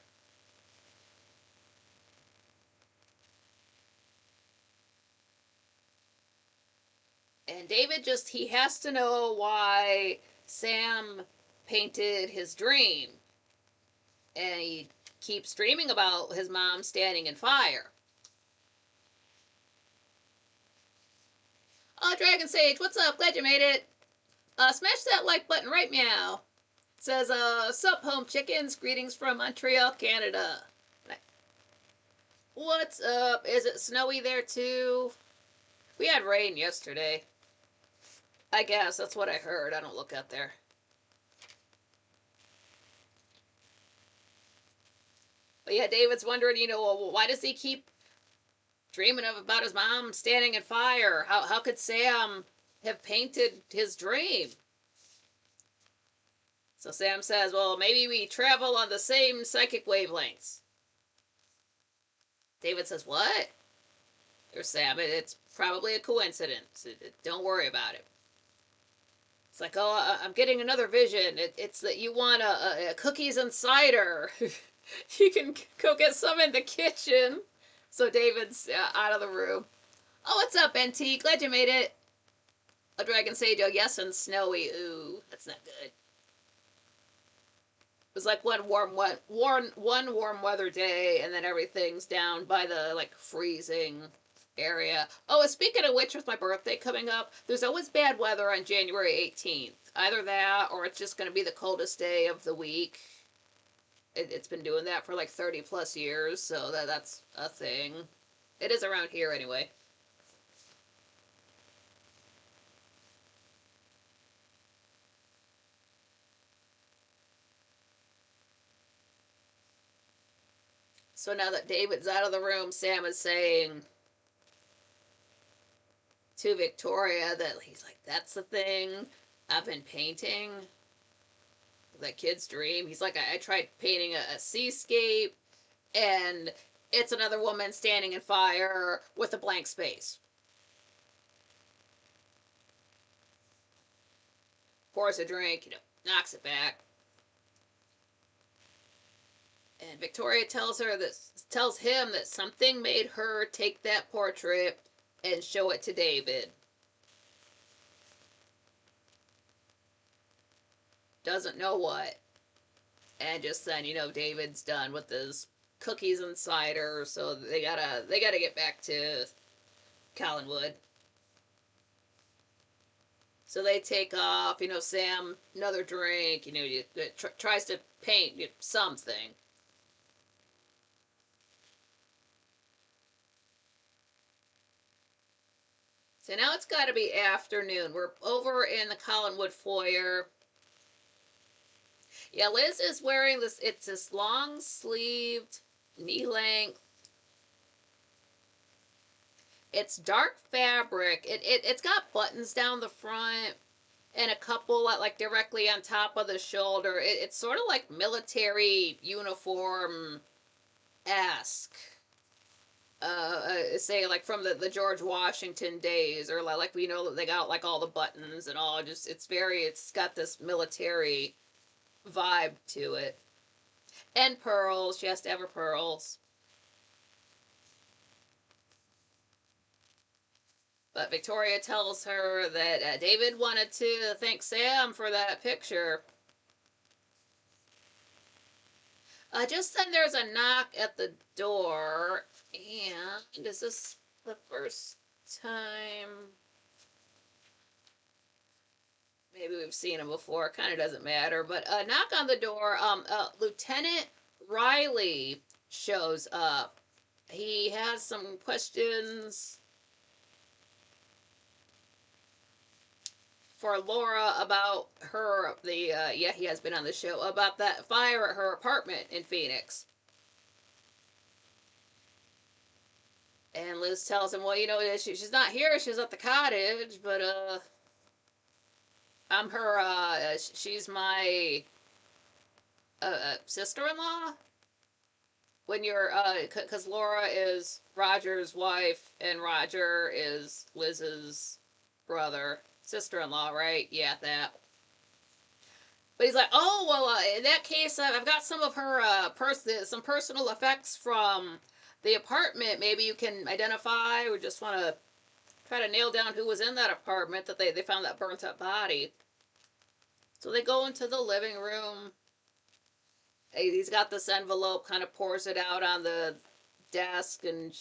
And David he has to know why Sam painted his dream. And he keeps dreaming about his mom standing in fire. Oh, Dragon Sage, what's up? Glad you made it. Smash that like button right meow. It says, sup, home chickens. Greetings from Montreal, Canada. What's up? Is it snowy there too? We had rain yesterday. I guess that's what I heard. I don't look out there. But yeah, David's wondering, why does he keep dreaming about his mom standing in fire? How could Sam have painted his dream? So Sam says, well, maybe we travel on the same psychic wavelengths. David says, what? There's Sam. It's probably a coincidence. Don't worry about it. It's like, oh, I'm getting another vision. It's that you want a cookies and cider. You can go get some in the kitchen. So David's out of the room. Oh, what's up, NT? Glad you made it. A Dragon Sage, oh yes, and snowy. Ooh, that's not good. It was like one warm weather day, and then everything's down by the freezing area. Oh, and speaking of which, with my birthday coming up, there's always bad weather on January 18th. Either that, or it's just going to be the coldest day of the week. It's been doing that for 30 plus years, so that's a thing. It is around here anyway. So now that David's out of the room, Sam is saying to Victoria that he's like, that's the thing I've been painting. That kid's dream. He's like, I tried painting a seascape, and it's another woman standing in fire with a blank space. Pours a drink, knocks it back. And Victoria tells him that something made her take that portrait and show it to David. Doesn't know what. And just then, David's done with his cookies and cider, so they gotta get back to Collinwood. So they take off. Sam, another drink. Tries to paint something. So now it's got to be afternoon. We're over in the Collinwood foyer. Yeah, Liz is wearing this. It's this long sleeved, knee length. It's dark fabric. It's got buttons down the front and a couple directly on top of the shoulder. It's sort of like military uniform esque. Say from the George Washington days, or we know they got all the buttons and all. Just it's got this military vibe to it. And pearls. She has to have her pearls. But Victoria tells her that David wanted to thank Sam for that picture. Just then there's a knock at the door. And is this the first time? Maybe we've seen him before. Kind of doesn't matter. But knock on the door. Lieutenant Riley shows up. He has some questions for Laura about her. Yeah, he has been on the show about that fire at her apartment in Phoenix. And Liz tells him, well, she's not here. She's at the cottage, but I'm her. She's my sister-in-law. When you're, because Laura is Roger's wife and Roger is Liz's brother, sister-in-law, right? Yeah, that. But he's like, oh well, in that case, I've got some of her some personal effects from the apartment. Maybe you can identify. We just want to try to nail down who was in that apartment that they found that burnt up body. So they go into the living room. He's got this envelope, kind of pours it out on the desk, and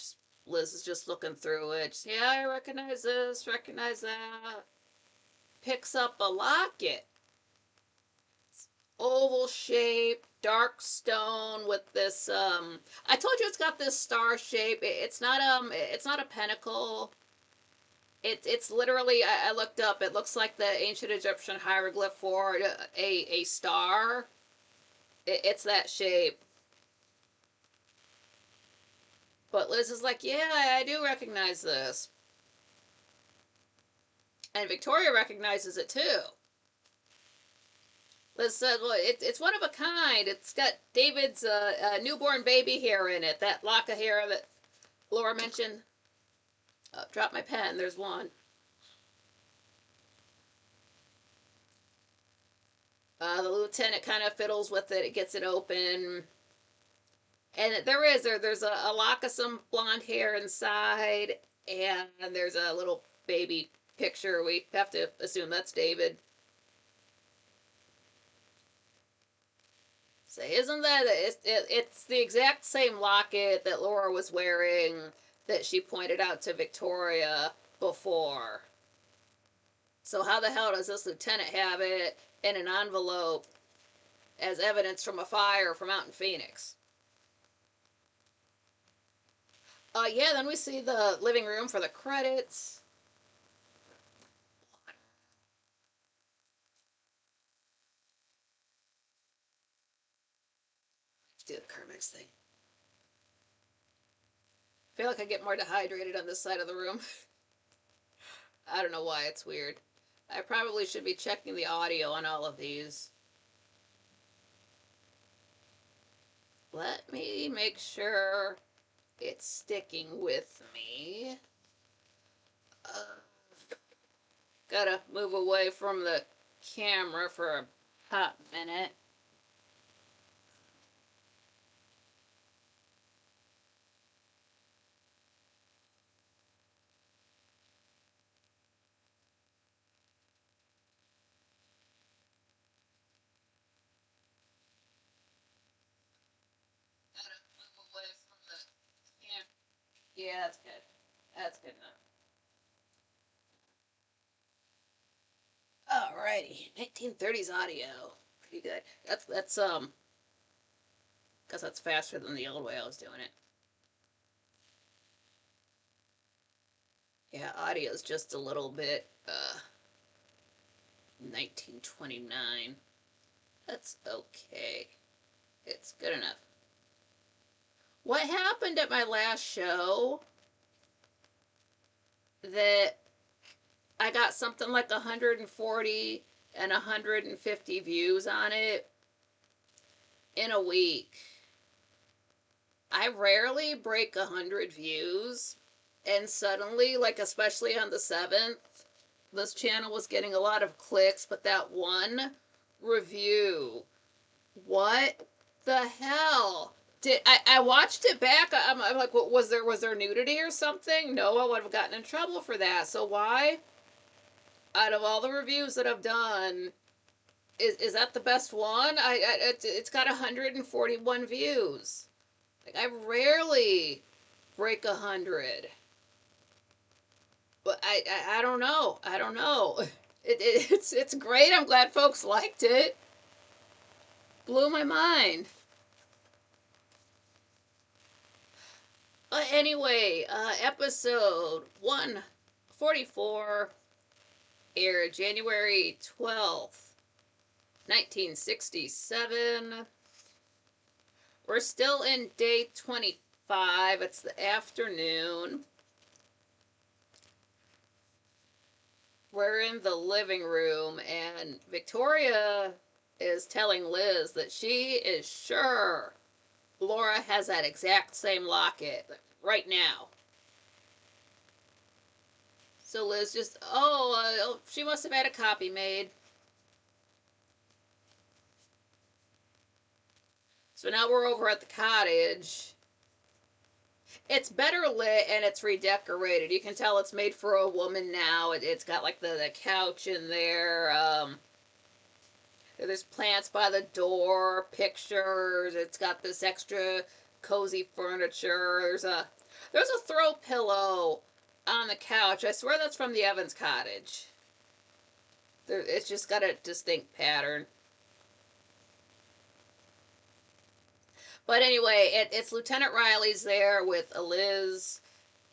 Liz is just looking through it. Yeah, I recognize this, recognize that. Picks up a locket, oval shape, dark stone with this. I told you it's got this star shape. It's not a pentacle. It's literally. I looked up. It looks like the ancient Egyptian hieroglyph for a star. It's that shape. But Liz is like, yeah, I do recognize this. And Victoria recognizes it too. Liz said, well, it's one of a kind. It's got David's newborn baby hair in it. That lock of hair that Laura mentioned. Oh, drop my pen. There's one. The lieutenant kind of fiddles with it. It gets it open. And there's a lock of some blonde hair inside. And there's a little baby picture. We have to assume that's David. So isn't that it's the exact same locket that Laura was wearing that she pointed out to Victoria before. So how the hell does this lieutenant have it in an envelope as evidence from a fire from out in Phoenix? Yeah, then we see the living room for the credits. Let's do the Kermit thing. I feel like I get more dehydrated on this side of the room. I don't know why, it's weird. I probably should be checking the audio on all of these. Let me make sure it's sticking with me. Gotta move away from the camera for a hot minute. Gotta move away from the camera. Yeah, that's good. That's good enough. Alrighty, 1930s audio. Pretty good. Because that's faster than the old way I was doing it. Yeah, audio is just a little bit 1929. That's okay. It's good enough. What happened at my last show that I got something like 140 and 150 views on it in a week. I rarely break 100 views, and suddenly, like especially on the 7th, this channel was getting a lot of clicks, but that one review, what the hell? I watched it back. I'm like, what was there nudity or something? No, I would have gotten in trouble for that. So why, out of all the reviews that I've done, is that the best one? It's got 141 views. Like I rarely break 100. But I don't know. I don't know. It's great. I'm glad folks liked it. Blew my mind. Anyway, episode 144 aired January 12th, 1967. We're still in day 25. It's the afternoon. We're in the living room, and Victoria is telling Liz that she is sure Laura has that exact same locket right now. So Liz just, she must have had a copy made. So now we're over at the cottage. It's better lit and it's redecorated. You can tell it's made for a woman now. It's got like the couch in there. There's plants by the door, pictures. It's got this extra cozy furniture. There's a throw pillow on the couch. I swear that's from the Evans cottage. It's just got a distinct pattern. But anyway, it's Lieutenant Riley's there with Liz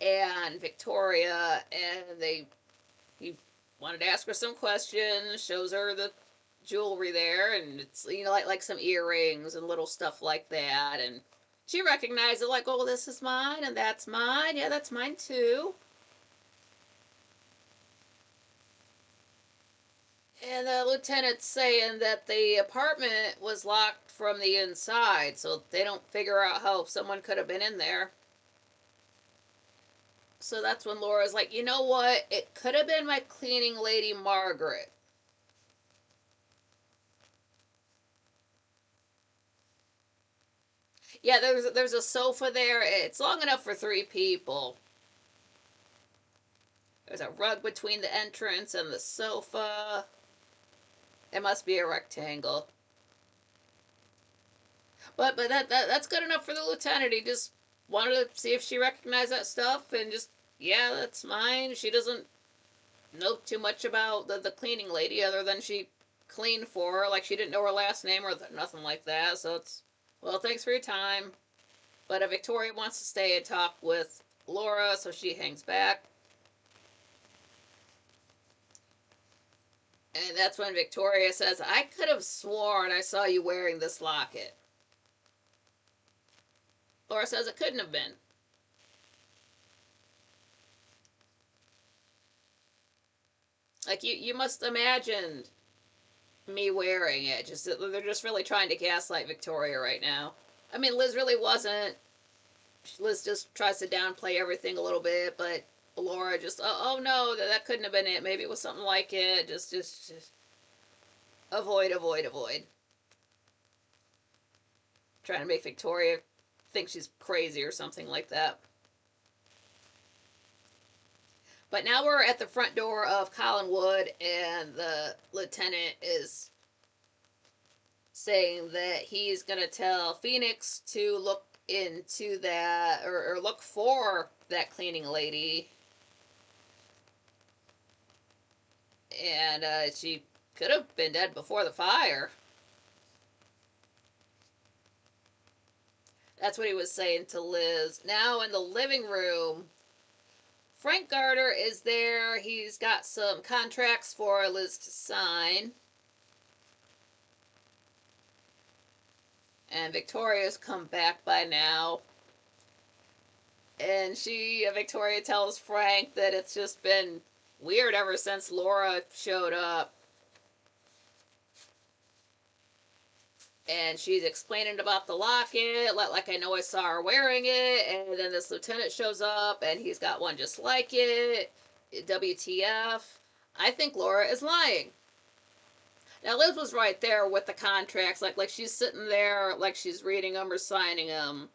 and Victoria, and he wanted to ask her some questions. Shows her the jewelry there, and it's like some earrings and little stuff like that, and she recognized it like, oh, this is mine and that's mine. Yeah, that's mine too. And the lieutenant's saying that the apartment was locked from the inside, so they don't figure out how someone could have been in there. So that's when Laura's like, you know what? It could have been my cleaning lady, Margaret. Yeah, there's a sofa there. It's long enough for 3 people. There's a rug between the entrance and the sofa. It must be a rectangle. But that's good enough for the lieutenant. He just wanted to see if she recognized that stuff, and just, yeah, that's mine. She doesn't know too much about the cleaning lady other than she cleaned for her. Like, she didn't know her last name or nothing like that. So it's, well, thanks for your time. But Victoria wants to stay and talk with Laura, so she hangs back. And that's when Victoria says, I could have sworn I saw you wearing this locket. Laura says it couldn't have been. Like, you must imagine me wearing it. They're just really trying to gaslight Victoria right now. I mean, Liz really wasn't. Liz just tries to downplay everything a little bit, but Laura just, oh no, that couldn't have been it. Maybe it was something like it. Just avoid. Trying to make Victoria think she's crazy or something like that. But now we're at the front door of Collinwood, and the lieutenant is saying that he's going to tell Phoenix to look into that, or look for that cleaning lady. And she could have been dead before the fire. That's what he was saying to Liz. Now in the living room, Frank Garter is there. He's got some contracts for Liz to sign. And Victoria's come back by now. And Victoria tells Frank that it's just been weird ever since Laura showed up. And she's explaining about the locket, like I know I saw her wearing it, and then this lieutenant shows up, and he's got one just like it. WTF. I think Laura is lying. Now, Liz was right there with the contracts, like she's sitting there, like she's reading them or signing them.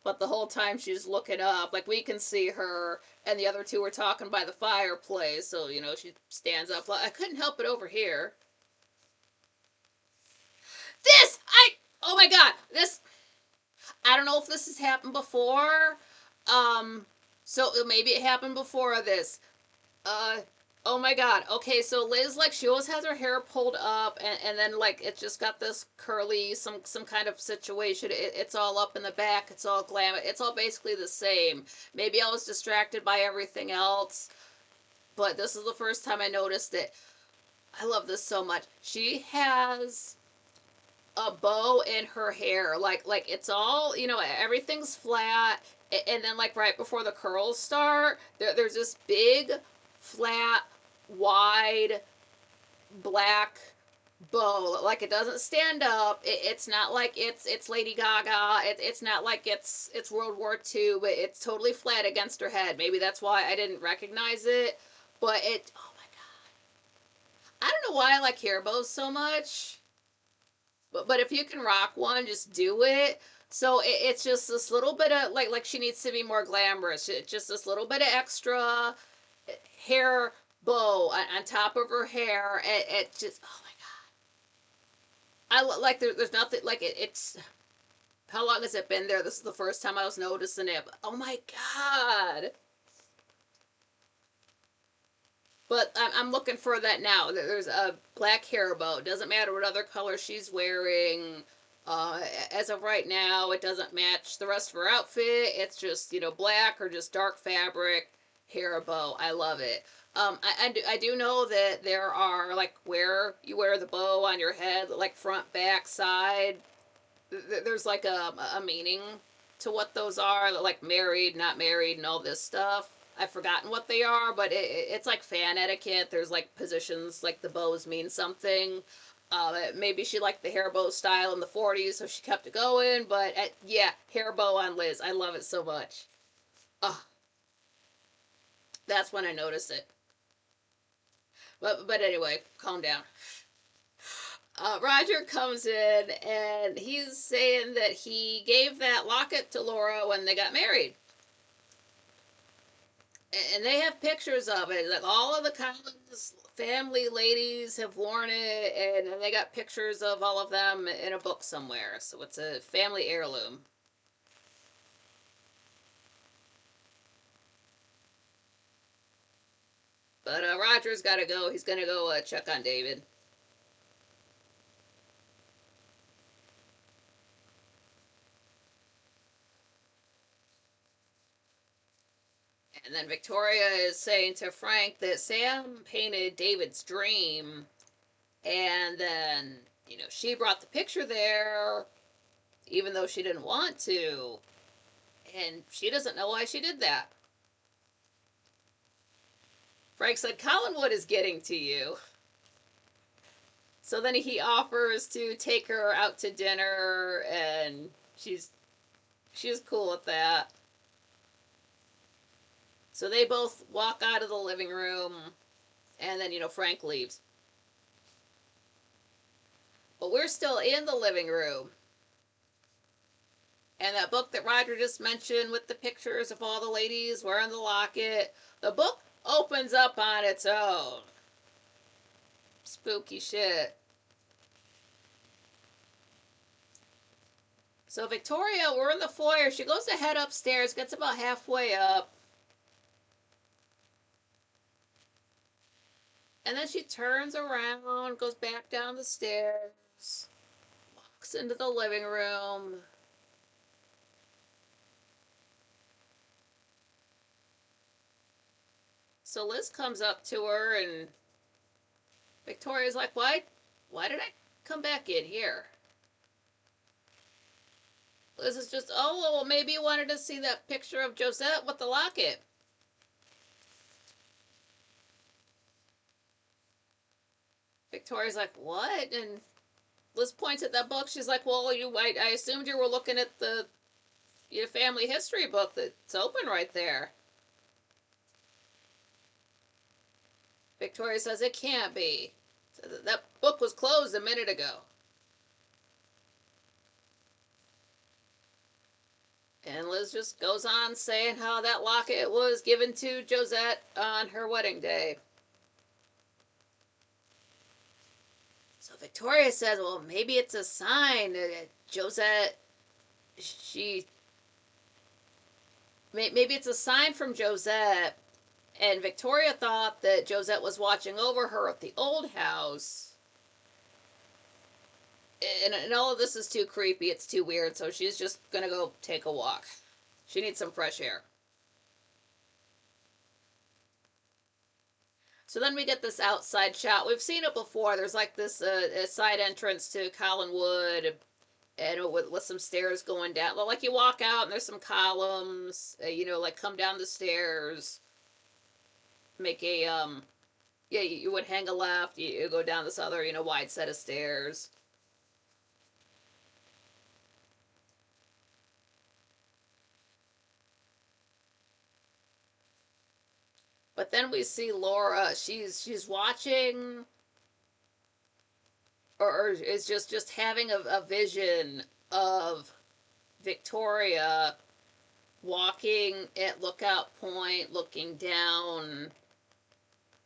But the whole time she's looking up, like we can see her, and the other two are talking by the fireplace, so, she stands up, like, I couldn't help it over here. Oh my god, I don't know if this has happened before, so maybe it happened before this. Oh my god. Okay, so Liz, like, she always has her hair pulled up, and then like it's just got this curly some kind of situation. It's all up in the back. It's all glam. It's all basically the same. Maybe I was distracted by everything else, but this is the first time I noticed it. I love this so much. She has a bow in her hair. Like it's all, everything's flat, and then like right before the curls start, there's this big flat wide black bow. Like it doesn't stand up. It's not like it's Lady Gaga. It's not like it's World War II, but it's totally flat against her head. Maybe that's why I didn't recognize it. But it, oh my god, I don't know why I like hair bows so much. But if you can rock one, just do it. So it's just this little bit of like she needs to be more glamorous. It's just this little bit of extra hair bow on top of her hair. It just, oh my god, I like there's nothing like it's. How long has it been there? This is the first time I was noticing it. But, oh my god. But I'm looking for that now. There's a black hair bow. It doesn't matter what other color she's wearing. As of right now, it doesn't match the rest of her outfit. It's just, black or just dark fabric hair bow. I love it. I do know that there are, like, where you wear the bow on your head, like front, back, side. There's like a meaning to what those are, like married, not married, and all this stuff. I've forgotten what they are, but it's like fan etiquette. There's like positions, like the bows mean something. Maybe she liked the hair bow style in the 40s, so she kept it going. But yeah, hair bow on Liz. I love it so much. Oh, that's when I noticed it. But anyway, calm down. Roger comes in and he's saying that he gave that locket to Laura when they got married. And they have pictures of it. Like all of the Collins family ladies have worn it, and they got pictures of all of them in a book somewhere. So it's a family heirloom. But Roger's got to go. He's going to go check on David. And then Victoria is saying to Frank that Sam painted David's dream, and then, she brought the picture there, even though she didn't want to, and she doesn't know why she did that. Frank said, Collinwood is getting to you. So then he offers to take her out to dinner, and she's cool with that. So they both walk out of the living room, and then, Frank leaves. But we're still in the living room. And that book that Roger just mentioned with the pictures of all the ladies wearing the locket, the book opens up on its own. Spooky shit. So Victoria, we're in the foyer. She goes to head upstairs, gets about halfway up. And then she turns around, goes back down the stairs, walks into the living room. So Liz comes up to her, and Victoria's like, why did I come back in here? Liz is just, oh, well, maybe you wanted to see that picture of Josette with the locket. Victoria's like, what? And Liz points at that book. She's like, well, I assumed you were looking at your family history book that's open right there. Victoria says, it can't be. That book was closed a minute ago. And Liz just goes on saying how that locket was given to Josette on her wedding day. So Victoria says, well, maybe it's a sign that Josette, maybe it's a sign from Josette And Victoria thought that Josette was watching over her at the old house. And all of this is too creepy. It's too weird. So she's just going to go take a walk. She needs some fresh air. So then we get this outside shot. We've seen it before. There's like this side entrance to Collinwood, and with some stairs going down. Like you walk out and there's some columns. Like come down the stairs, make a yeah. You would hang a left. You go down this other wide set of stairs. But then we see Laura. She's watching, or is just having a vision of Victoria walking at Lookout Point, looking down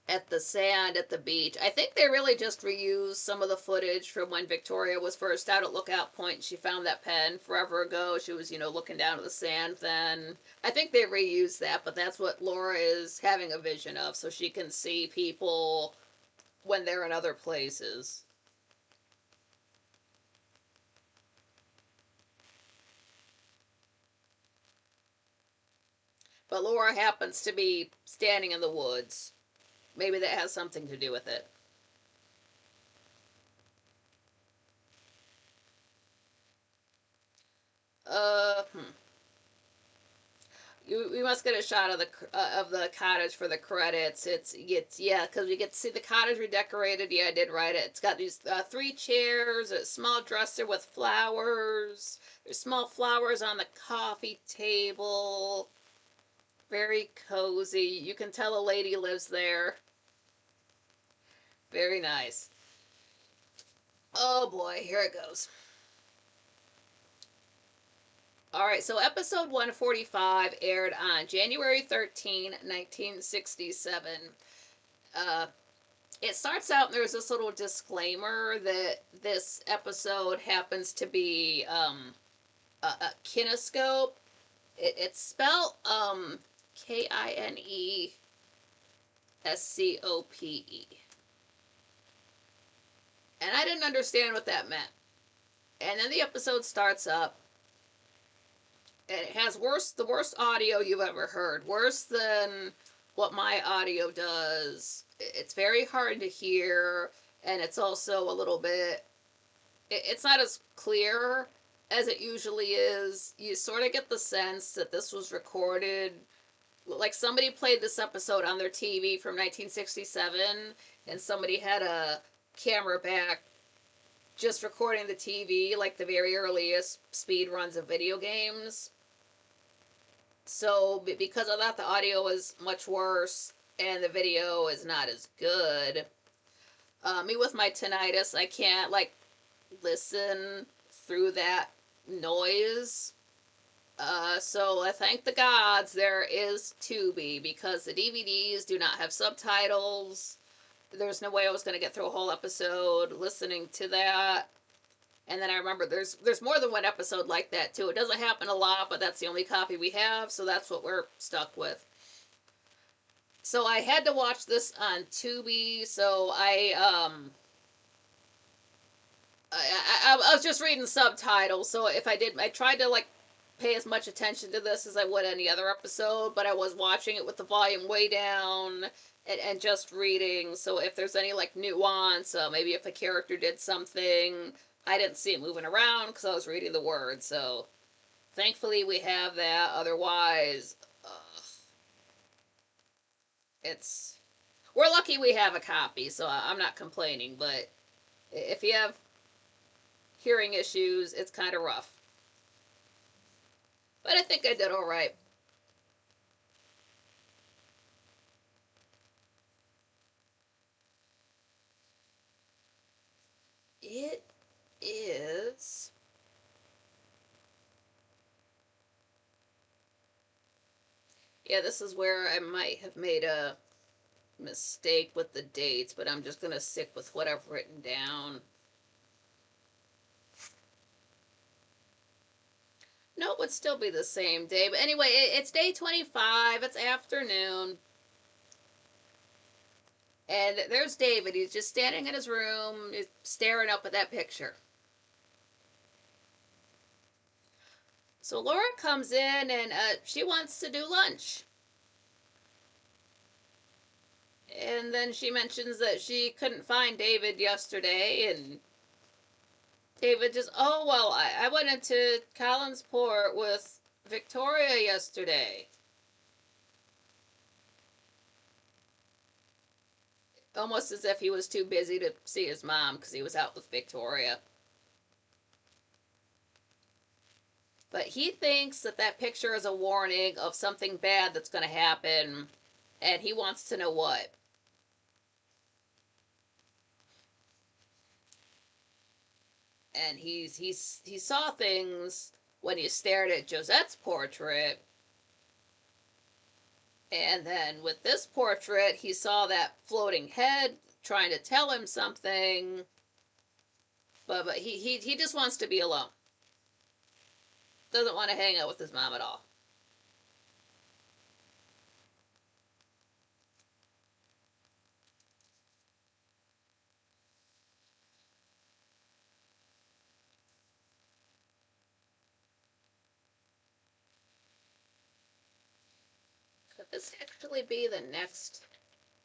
at the sand at the beach. I think they really just reused some of the footage from when Victoria was first out at Lookout Point. She found that pen forever ago. She was, looking down at the sand then. I think they reused that, but that's what Laura is having a vision of, so she can see people when they're in other places. But Laura happens to be standing in the woods. Maybe that has something to do with it. Hmm. We must get a shot of the cottage for the credits. It's yeah, because we get to see the cottage redecorated. Yeah, I did write it. It's got these three chairs, a small dresser with flowers. There's small flowers on the coffee table. Very cozy. You can tell a lady lives there. Very nice. Oh boy, here it goes. All right, so episode 145 aired on January 13, 1967. Uh, it starts out and there's this little disclaimer that this episode happens to be a kinescope. It's spelled Kinescope. And I didn't understand what that meant. And then the episode starts up, and it has the worst audio you've ever heard, worse than what my audio does. It's very hard to hear, and it's also a little bit. It's not as clear as it usually is. You sort of get the sense that this was recorded like somebody played this episode on their TV from 1967, and somebody had a camera back just recording the TV, like the very earliest speed runs of video games. So because of that, the audio is much worse, and the video is not as good. Me with my tinnitus, I can't like listen through that noise. So I thank the gods there is Tubi, because the DVDs do not have subtitles. There's no way I was going to get through a whole episode listening to that. And then I remember there's more than one episode like that too. It doesn't happen a lot, but that's the only copy we have, so that's what we're stuck with. So I had to watch this on Tubi. So I was just reading subtitles. So if I tried to like pay as much attention to this as I would any other episode, but I was watching it with the volume way down and just reading. So if there's any like nuance, maybe if a character did something, I didn't see it moving around because I was reading the words. So thankfully we have that. Otherwise, it's we're lucky we have a copy, so I'm not complaining. But if you have hearing issues, it's kind of rough. But I think I did all right. It is. Yeah, this is where I might have made a mistake with the dates, but I'm just going to stick with what I've written down. No, it would still be the same day. But anyway, it's day 25. It's afternoon. And there's David. He's just standing in his room, staring up at that picture. So Laura comes in and she wants to do lunch. And then she mentions that she couldn't find David yesterday, and David just, oh, well, I went into Collinsport with Victoria yesterday. Almost as if he was too busy to see his mom because he was out with Victoria. But he thinks that that picture is a warning of something bad that's going to happen, and he wants to know what. And he saw things when he stared at Josette's portrait, and then with this portrait, he saw that floating head trying to tell him something. But he just wants to be alone. Doesn't want to hang out with his mom at all. Could this actually be the next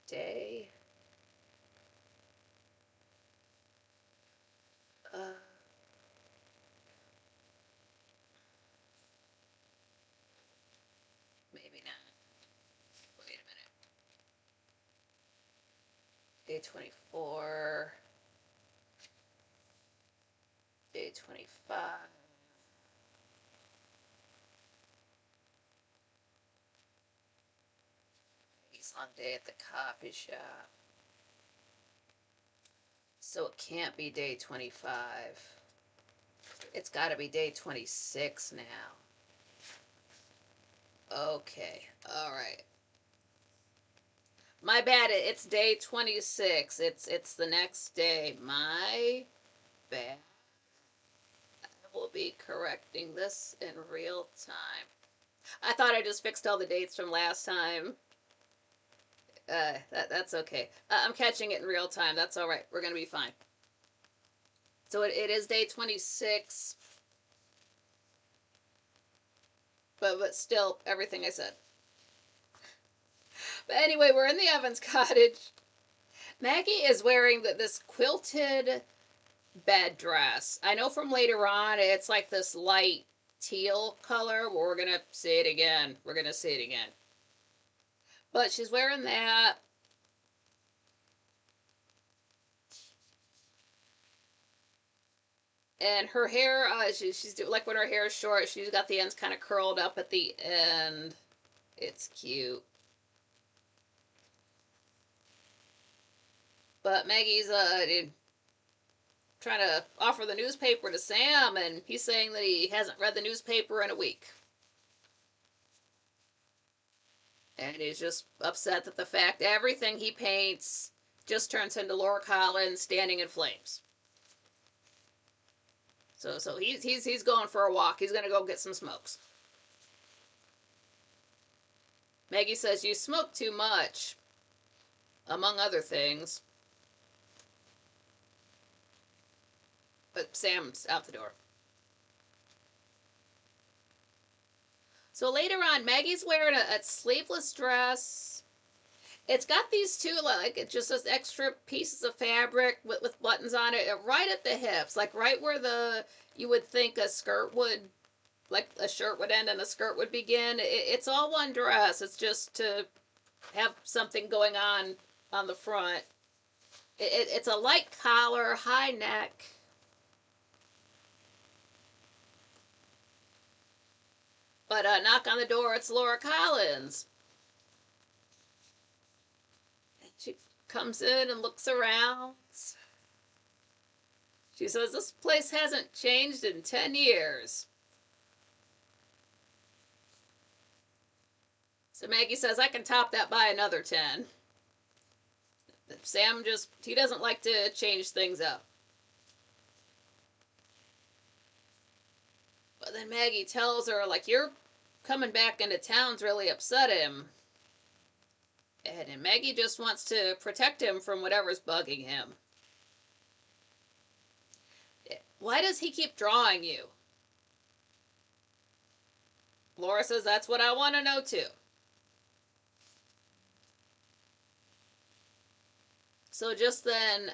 day? Uh, Maybe not. Wait a minute. Day 24. Day 25. He's on day at the coffee shop. So it can't be day 25. It's got to be day 26 now. Okay. All right. My bad. It's day 26. It's the next day. My bad. I will be correcting this in real time. I thought I just fixed all the dates from last time. That's okay. I'm catching it in real time. That's all right. We're gonna be fine. So it is day 26, but still everything I said. But anyway, we're in the Evans cottage. Maggie is wearing this quilted bed dress. I know from later on it's like this light teal color. But we're gonna see it again. We're gonna see it again. But she's wearing that. And her hair, she's doing like when her hair is short, she's got the ends kind of curled up at the end. It's cute. But Maggie's trying to offer the newspaper to Sam, and he's saying that he hasn't read the newspaper in a week. And he's just upset that the fact everything he paints just turns into Laura Collins standing in flames. So he's going for a walk. He's gonna go get some smokes. Maggie says you smoke too much, among other things. But Sam's out the door. So later on, Maggie's wearing a sleeveless dress. It's got these two, like, it's just those extra pieces of fabric with buttons on it, right at the hips, like right where you would think a skirt would, like a shirt would end and a skirt would begin. It's all one dress. It's just to have something going on the front. It's a light collar, high neck. But knock on the door, it's Laura Collins. She comes in and looks around. She says, this place hasn't changed in 10 years. So Maggie says, I can top that by another 10. Sam he doesn't like to change things up. But then Maggie tells her, like, you're coming back into town's really upset him. And Maggie just wants to protect him from whatever's bugging him. Why does he keep drawing you? Laura says, that's what I want to know too. So just then,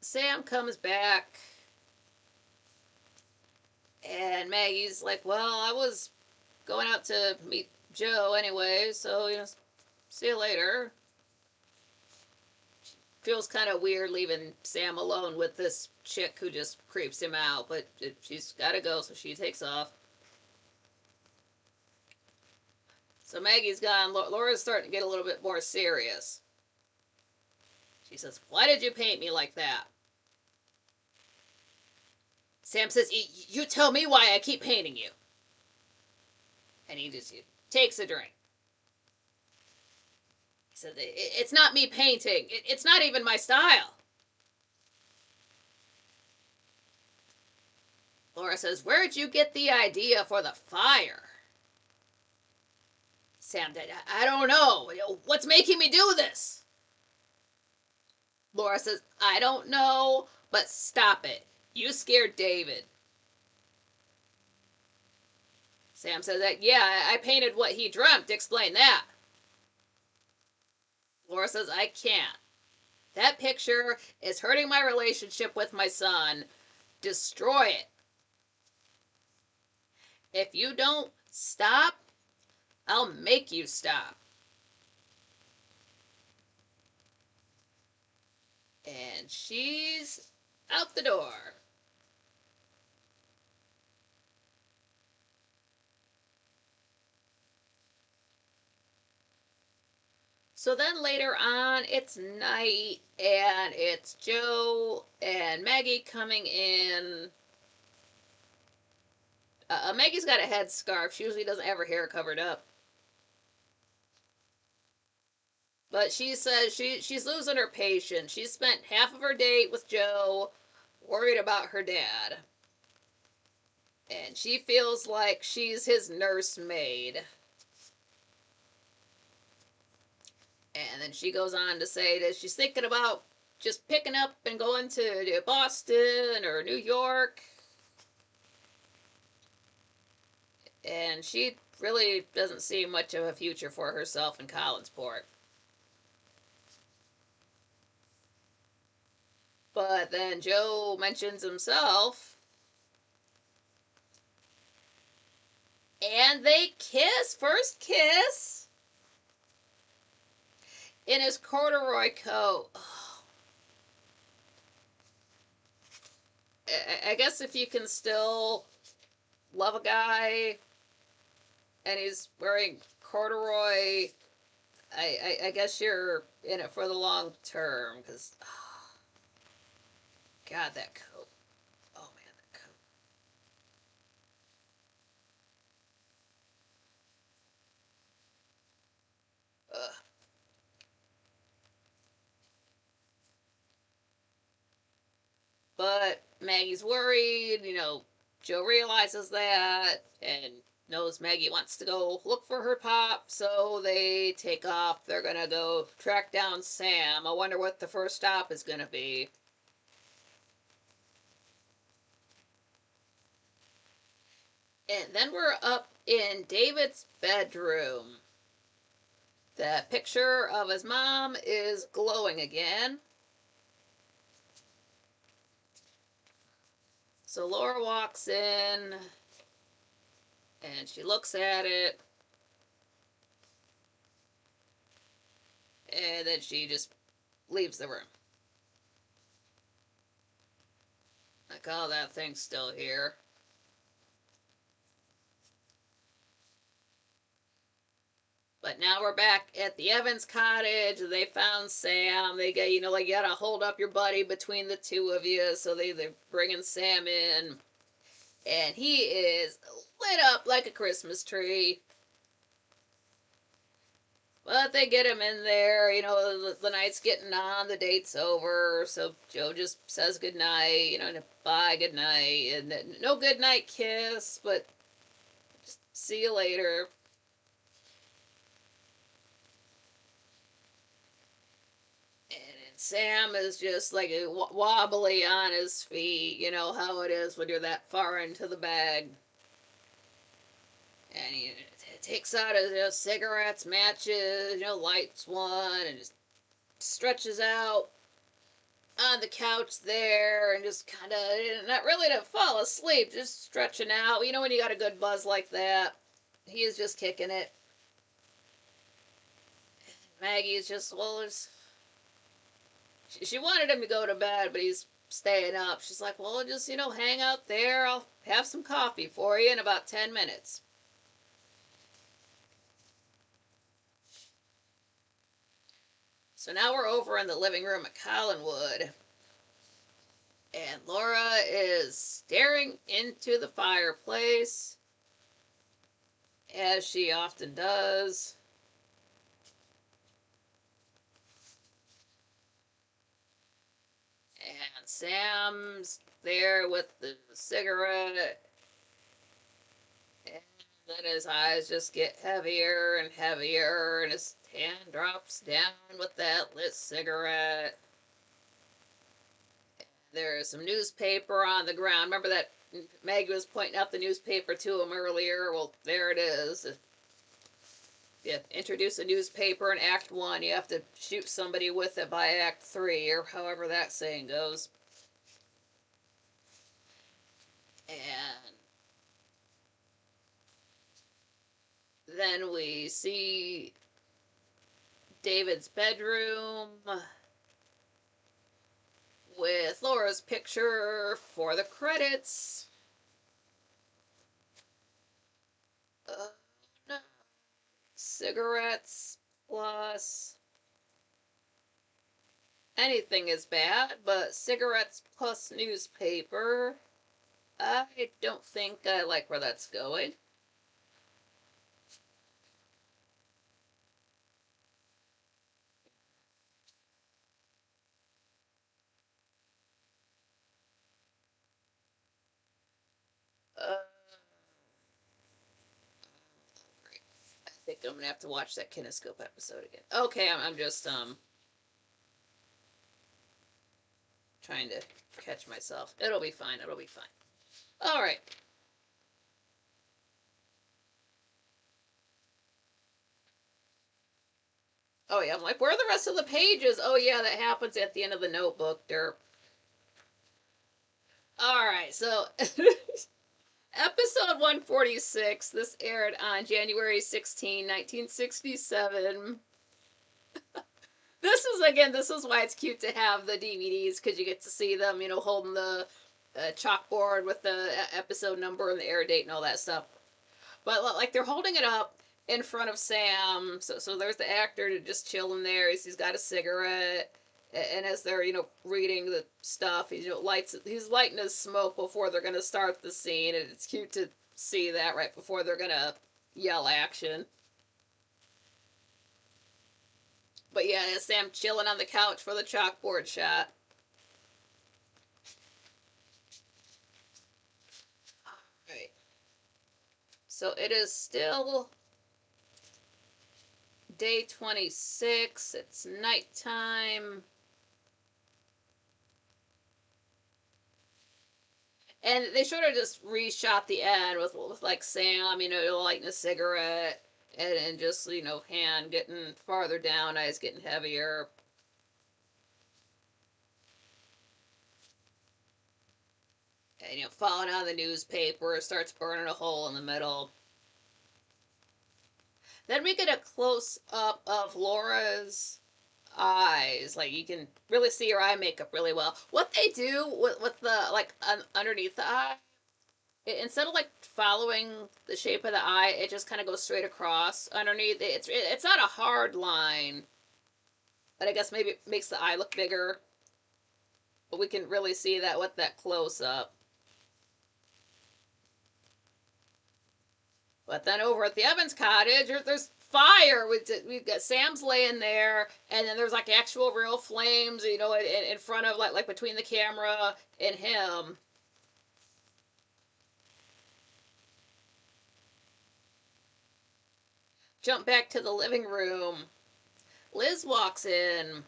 Sam comes back, and Maggie's like, well, I was going out to meet Joe anyway, so, see you later. Feels kind of weird leaving Sam alone with this chick who just creeps him out, but she's got to go, so she takes off. So Maggie's gone. Laura's starting to get a little bit more serious. She says, why did you paint me like that? Sam says, you tell me why I keep painting you. And he takes a drink. He says, it's not me painting. It's not even my style. Laura says, where'd you get the idea for the fire? Sam said, I don't know. What's making me do this? Laura says, I don't know, but stop it. You scared David. Sam says that, yeah, I painted what he dreamt. Explain that. Laura says, I can't. That picture is hurting my relationship with my son. Destroy it. If you don't stop, I'll make you stop. And she's out the door. So then later on, it's night, and it's Joe and Maggie coming in. Maggie's got a headscarf. She usually doesn't have her hair covered up. But she says she's losing her patience. She spent half of her date with Joe worried about her dad. And she feels like she's his nursemaid. And then she goes on to say that she's thinking about just picking up and going to Boston or New York. And she really doesn't see much of a future for herself in Collinsport. But then Joe mentions himself. And they kiss. First kiss. In his corduroy coat. Oh. I guess if you can still love a guy and he's wearing corduroy, I guess you're in it for the long term. Because, oh, God, that coat. Oh, man, that coat. Ugh. But Maggie's worried, Joe realizes that and knows Maggie wants to go look for her pop, so they take off. They're gonna go track down Sam. I wonder what the first stop is gonna be. And then we're up in David's bedroom. The picture of his mom is glowing again. So Laura walks in and she looks at it. And then she just leaves the room. Like, oh, that thing's still here. But now we're back at the Evans cottage. They found Sam. They get, you gotta hold up your buddy between the two of you. So they're bringing Sam in. And he is lit up like a Christmas tree. But they get him in there. The night's getting on. The date's over. So Joe just says goodnight. Bye, goodnight. And no goodnight kiss, but just see you later. Sam is just like wobbly on his feet. You know how it is when you're that far into the bag. And he takes out his cigarettes, matches, lights one, and just stretches out on the couch there and just kind of, not really to fall asleep, just stretching out. You know when you got a good buzz like that? He is just kicking it. Maggie's just, well, she wanted him to go to bed, but he's staying up. She's like, well, just, hang out there. I'll have some coffee for you in about 10 minutes. So now we're over in the living room at Collinwood. And Laura is staring into the fireplace, as she often does. And Sam's there with the cigarette. And then his eyes just get heavier and heavier, and his hand drops down with that lit cigarette. There's some newspaper on the ground. Remember that Maggie was pointing out the newspaper to him earlier? Well, there it is. If you introduce a newspaper in Act 1, you have to shoot somebody with it by Act 3, or however that saying goes. And then we see David's bedroom with Laura's picture for the credits. No. Cigarettes plus anything is bad, but cigarettes plus newspaper, I don't think I like where that's going. Uh, I think I'm gonna have to watch that Kinescope episode again. Okay, I'm just trying to catch myself. It'll be fine. It'll be fine. All right. Oh yeah, I'm like, where are the rest of the pages? Oh yeah, that happens at the end of the notebook. Derp. All right, so episode 146. This aired on January 16, 1967. This is why it's cute to have the DVDs, because you get to see them, holding the chalkboard with the episode number and the air date and all that stuff. But like they're holding it up in front of Sam, so there's the actor just chilling there. He's got a cigarette, and as they're reading the stuff, he's lighting his smoke before they're gonna start the scene, and it's cute to see that right before they're gonna yell action. But yeah, it's Sam chilling on the couch for the chalkboard shot. Alright. So it is still day 26. It's nighttime. And they sort of just reshot the end with like Sam, lighting a cigarette, and just, hand getting farther down, eyes getting heavier. And, falling out of the newspaper, starts burning a hole in the middle. Then we get a close up of Laura's eyes. Like, you can really see her eye makeup really well. What they do with the, like, underneath the eye, instead of like following the shape of the eye, it just kind of goes straight across underneath. It's not a hard line, but I guess maybe it makes the eye look bigger. But we can really see that with that close up. But then over at the Evans cottage, there's fire. We've got Sam's laying there, and then there's like actual real flames, in front of like between the camera and him. Jump back to the living room. Liz walks in.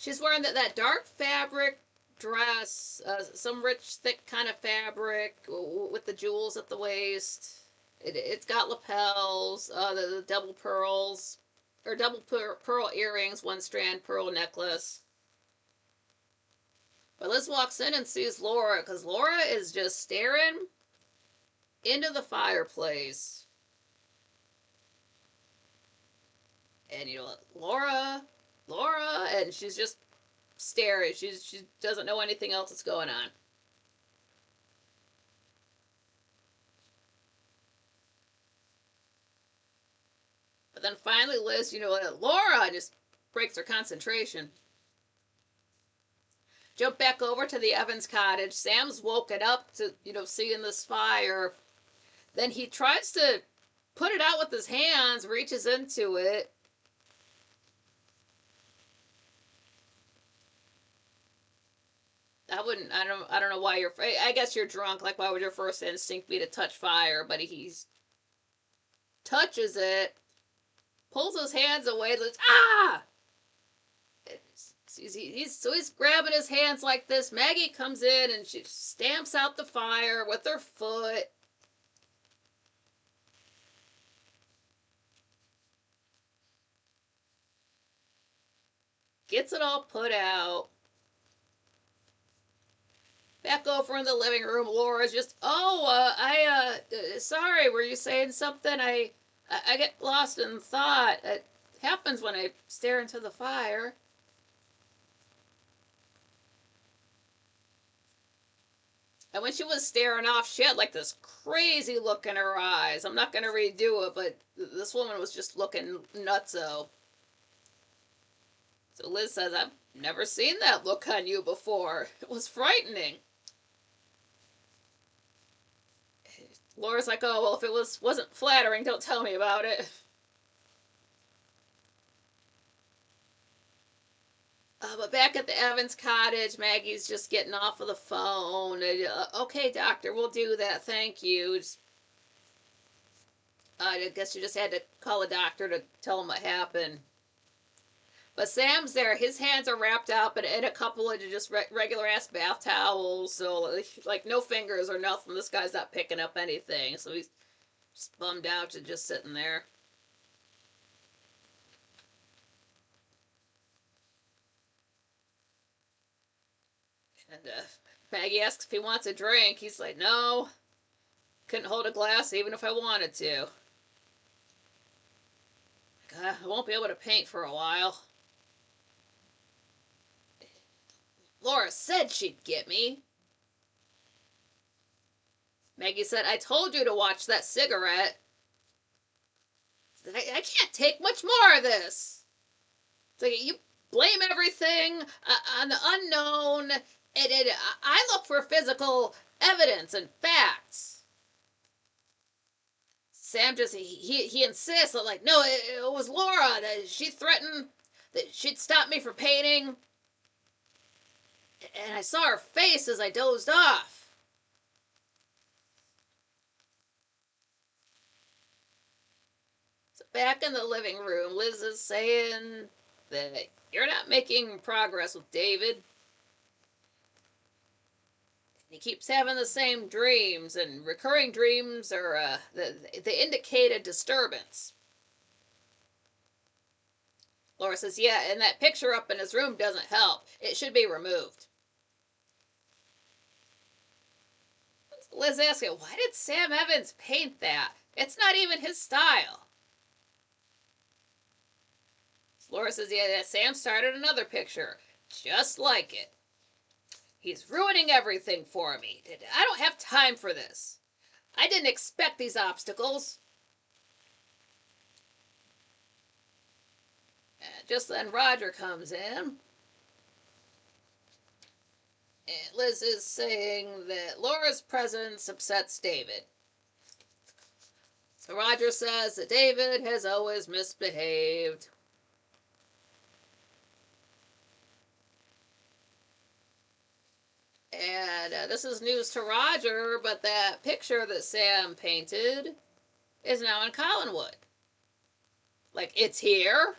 She's wearing that dark fabric dress, some rich, thick kind of fabric with the jewels at the waist. It's got lapels, the double pearls, or double pearl earrings, one strand pearl necklace. But Liz walks in and sees Laura, because Laura is just staring into the fireplace. And Laura, and she's just staring. She doesn't know anything else that's going on. But then finally Liz, Laura just breaks her concentration. Jump back over to the Evans cottage. Sam's woken up to, seeing this fire. Then he tries to put it out with his hands, reaches into it. I don't know why I guess you're drunk. Like, why would your first instinct be to touch fire? But he touches it, pulls his hands away, like, ah! He's grabbing his hands like this. Maggie comes in and she stamps out the fire with her foot. Gets it all put out. Back over in the living room, Laura's just, sorry, were you saying something? I get lost in thought. It happens when I stare into the fire. And when she was staring off, she had like this crazy look in her eyes. I'm not going to redo it, but this woman was just looking nutso. So Liz says, I've never seen that look on you before. It was frightening. Laura's like, oh, well, if it wasn't flattering, don't tell me about it. But back at the Evans cottage, Maggie's just getting off of the phone. Okay, doctor, we'll do that. Thank you. I guess you just had to call a doctor to tell him what happened. But Sam's there. His hands are wrapped up in a couple of just regular ass bath towels. So, like, no fingers or nothing. This guy's not picking up anything. So he's just bummed out to just sitting there. And Maggie asks if he wants a drink. He's like, no. Couldn't hold a glass even if I wanted to. I won't be able to paint for a while. Laura said she'd get me. Maggie said, I told you to watch that cigarette. I can't take much more of this. It's like, you blame everything on the unknown. I look for physical evidence and facts. Sam just, he insists, like, no, it was Laura. She threatened that she'd stop me from painting. And I saw her face as I dozed off. So back in the living room, Liz is saying that you're not making progress with David. He keeps having the same dreams, and recurring dreams are they indicate a disturbance. Laura says, yeah, and that picture up in his room doesn't help. It should be removed. Liz asks him, why did Sam Evans paint that? It's not even his style. Laura says, yeah, Sam started another picture, just like it. He's ruining everything for me. I don't have time for this. I didn't expect these obstacles. And just then Roger comes in. And Liz is saying that Laura's presence upsets David. So Roger says that David has always misbehaved. And this is news to Roger, but that picture that Sam painted is now in Collinwood. Like, it's here.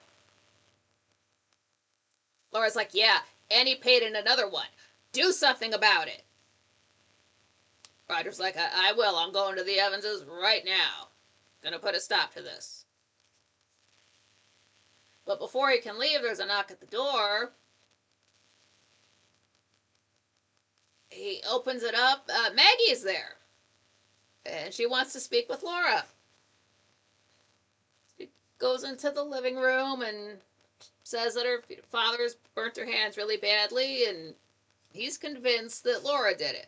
Laura's like, yeah, and he paid in another one. Do something about it. Roger's like, I will. I'm going to the Evanses right now. Gonna put a stop to this. But before he can leave, there's a knock at the door. He opens it up. Maggie's there. And she wants to speak with Laura. She goes into the living room and says that her father's burnt her hands really badly, and he's convinced that Laura did it.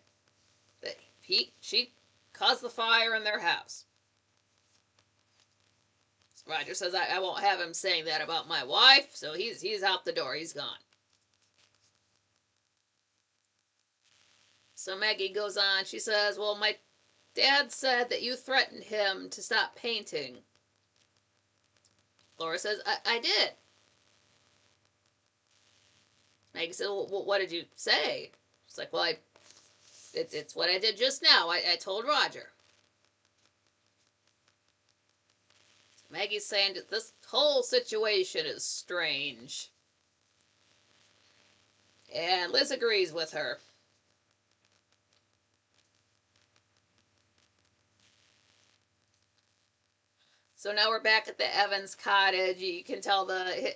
That she caused the fire in their house. Roger says, I won't have him saying that about my wife, so he's out the door. He's gone. So Maggie goes on. She says, well, my dad said that you threatened him to stop painting. Laura says, I did. Maggie said, well, what did you say? She's like, well, it's what I did just now. I told Roger. Maggie's saying that this whole situation is strange. And Liz agrees with her. So now we're back at the Evans cottage. You can tell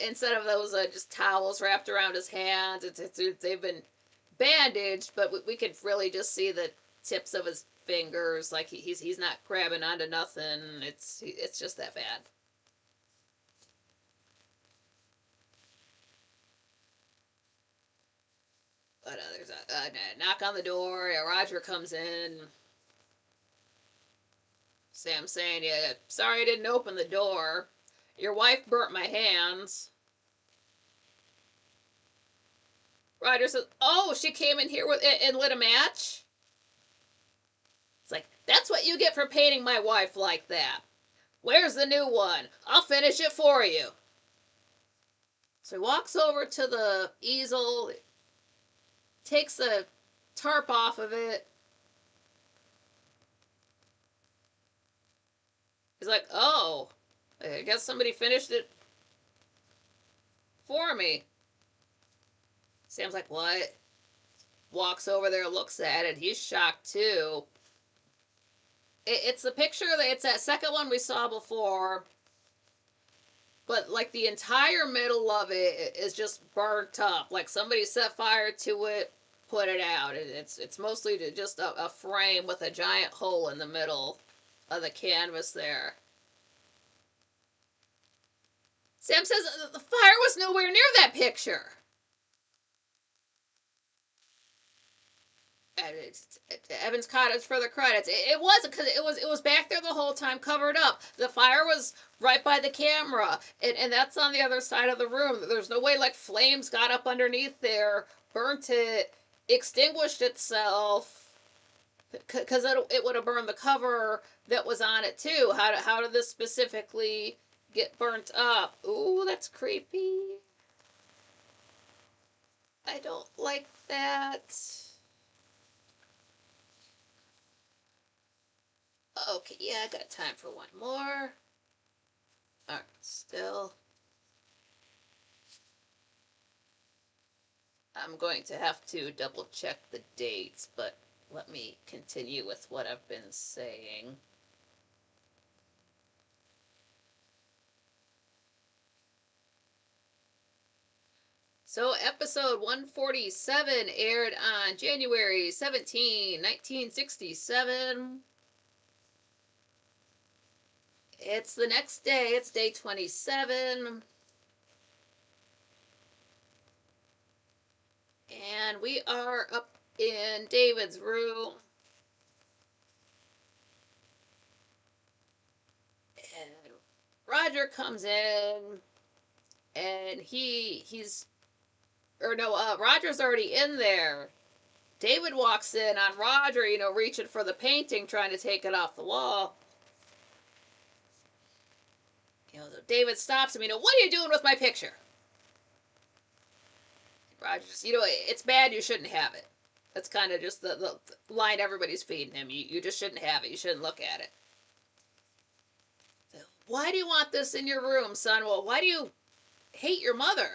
instead of those just towels wrapped around his hands, they've been bandaged, but we could really just see the tips of his fingers. Like he's not grabbing onto nothing. It's just that bad. But there's a knock on the door. Yeah, Roger comes in. Sam's saying, yeah, sorry I didn't open the door. Your wife burnt my hands. Roger says, oh, she came in here and lit a match? It's like, that's what you get for painting my wife like that. Where's the new one? I'll finish it for you. So he walks over to the easel, takes the tarp off of it. He's like, oh, I guess somebody finished it for me. Sam's like, what? Walks over there, looks at it. He's shocked too. It's the picture, it's that second one we saw before. But like the entire middle of it is just burnt up. Like somebody set fire to it, put it out. It's mostly just a frame with a giant hole in the middle of the canvas there. Sam says the fire was nowhere near that picture. Evans Cottage for the credits. It wasn't, because it was back there the whole time, covered up. The fire was right by the camera, and that's on the other side of the room. There's no way like flames got up underneath there, burnt it, extinguished itself, because it would have burned the cover that was on it too. How did this specifically get burnt up? Ooh, that's creepy. I don't like that. Okay, yeah, I got time for one more. Alright, still. I'm going to have to double check the dates, but let me continue with what I've been saying. So episode 147 aired on January 17, 1967. It's the next day. It's day 27. And we are up in David's room. And Roger comes in. And Roger's already in there. David walks in on Roger, reaching for the painting, trying to take it off the wall. David stops him. What are you doing with my picture? Roger just, it's bad. You shouldn't have it. That's kind of just the line everybody's feeding him. You just shouldn't have it. You shouldn't look at it. Why do you want this in your room, son? Well, why do you hate your mother?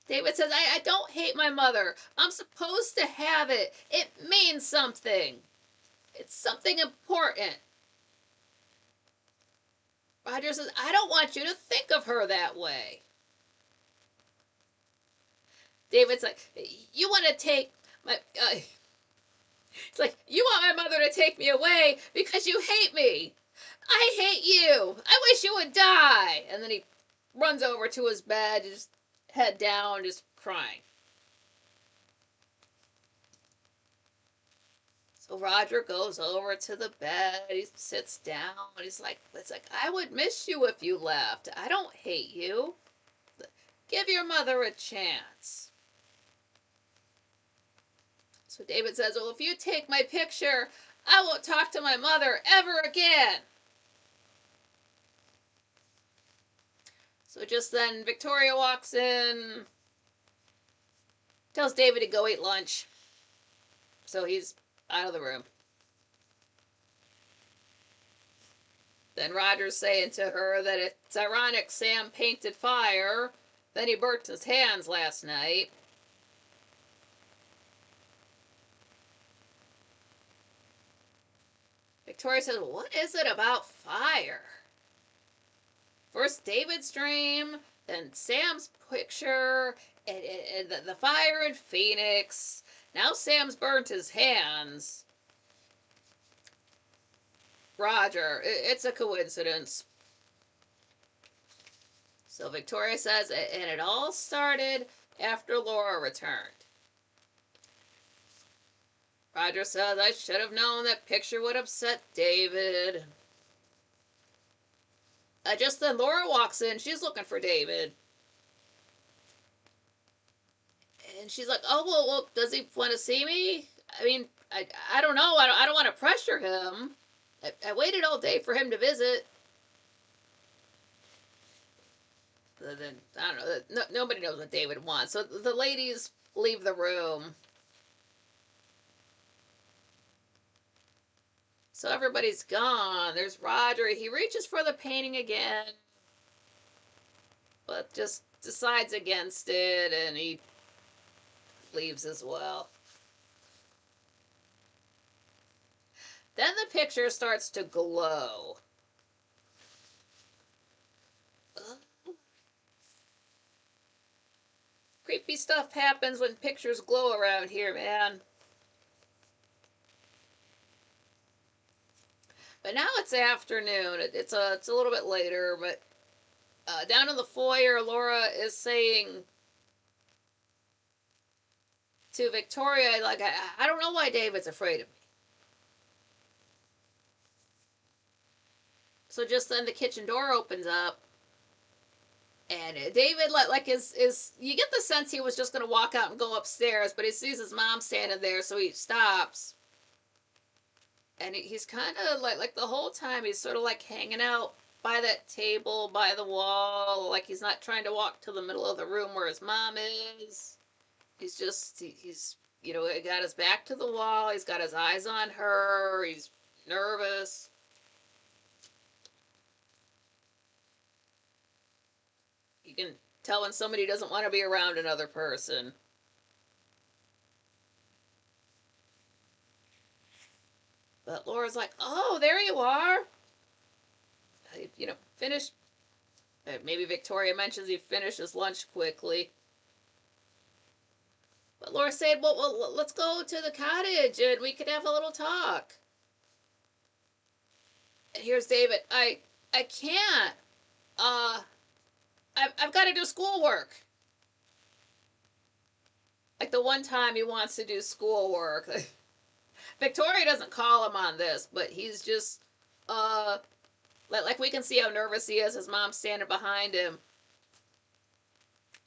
David says, I don't hate my mother. I'm supposed to have it. It means something. It's something important. Roger says, I don't want you to think of her that way. David's like, you want to take my. It's like, you want my mother to take me away because you hate me. I hate you. I wish you would die. And then he runs over to his bed, just head down, just crying. So Roger goes over to the bed. He sits down. He's like, it's like, I would miss you if you left. I don't hate you. Give your mother a chance. So David says, well, if you take my picture, I won't talk to my mother ever again. So just then, Victoria walks in, tells David to go eat lunch. So he's out of the room. Then Roger's saying to her that it's ironic Sam painted fire, then he burnt his hands last night. Victoria says, well, what is it about fire? First David's dream, then Sam's picture, and the fire in Phoenix. Now Sam's burnt his hands. Roger, it's a coincidence. So Victoria says, and it all started after Laura returned. Roger says, I should have known that picture would upset David. Just then Laura walks in. She's looking for David. And she's like, oh, well, does he want to see me? I mean, I don't know. I don't want to pressure him. I waited all day for him to visit. Then, I don't know. Nobody knows what David wants. So the ladies leave the room. So everybody's gone. There's Roger. He reaches for the painting again, but just decides against it, and he leaves as well. Then the picture starts to glow. Creepy stuff happens when pictures glow around here, man. But now it's afternoon. It's a little bit later, but down in the foyer, Laura is saying to Victoria, like, I don't know why David's afraid of me. So just then the kitchen door opens up, and David, like, is you get the sense he was just going to walk out and go upstairs, but he sees his mom standing there, so he stops. And he's kind of like the whole time he's sort of like hanging out by that table, by the wall, like he's not trying to walk to the middle of the room where his mom is. He's got his back to the wall. He's got his eyes on her. He's nervous. You can tell when somebody doesn't want to be around another person. But Laura's like, oh, there you are. Finished. Maybe Victoria mentions he finished his lunch quickly. But Laura said, well, let's go to the cottage and we could have a little talk. And here's David. I can't. I've got to do schoolwork. Like the one time he wants to do schoolwork. Victoria doesn't call him on this, but he's just, like we can see how nervous he is. His mom's standing behind him.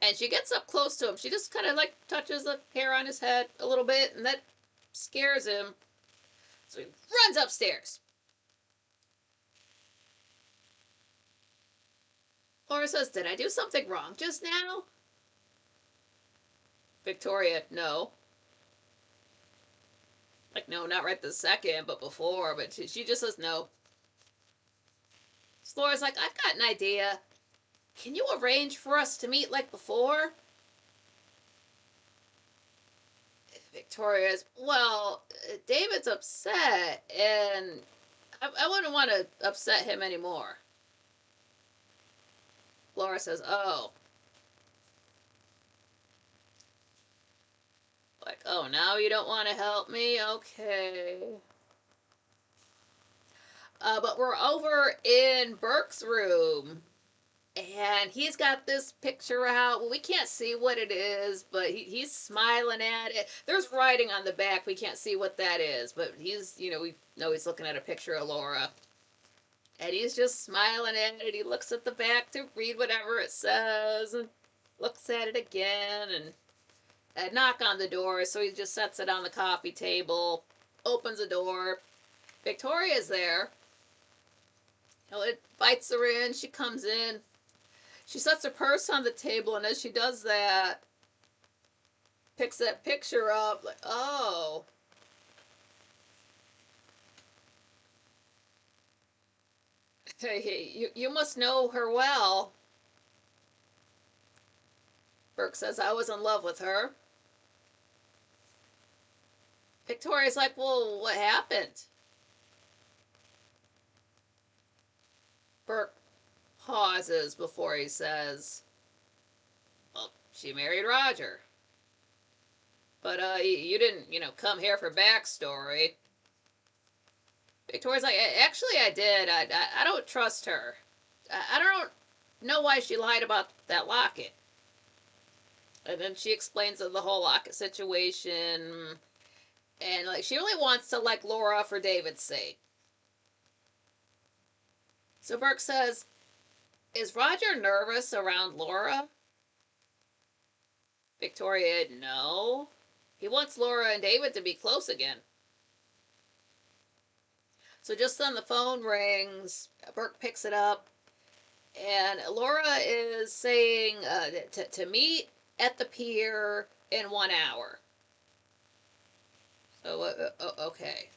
And she gets up close to him. She just kind of like touches the hair on his head a little bit, and that scares him. So he runs upstairs. Laura says, did I do something wrong just now? Victoria, no. Like, no, not right this second, but before. But she just says no. So Laura's like, I've got an idea. Can you arrange for us to meet like before? Victoria's, well, David's upset, and I wouldn't want to upset him anymore. Laura says, oh. Like, oh, now you don't want to help me? Okay. But we're over in Burke's room, and he's got this picture out. Well, we can't see what it is, but he's smiling at it. There's writing on the back. We can't see what that is, but we know he's looking at a picture of Laura. And he's just smiling at it. He looks at the back to read whatever it says, and looks at it again, and a knock on the door, so he just sets it on the coffee table, opens the door. Victoria's there. It bites her in. She comes in. She sets her purse on the table, and as she does that, picks that picture up. Like, oh. Hey, you must know her well. Burke says, I was in love with her. Victoria's like, well, what happened? Burke pauses before he says, well, she married Roger. But you didn't, come here for backstory. Victoria's like, actually, I did. I don't trust her. I don't know why she lied about that locket. And then she explains the whole locket situation. And, like, she really wants to like Laura for David's sake. So Burke says, is Roger nervous around Laura? Victoria, no. He wants Laura and David to be close again. So just then the phone rings. Burke picks it up. And Laura is saying to meet at the pier in 1 hour. So, okay.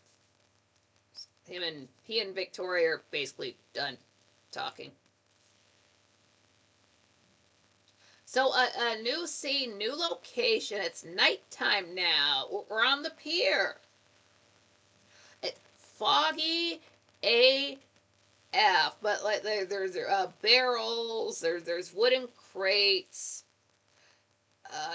He and Victoria are basically done talking. So a new scene, new location. It's nighttime now. We're on the pier. It's foggy AF, but like there's barrels. There's wooden crates.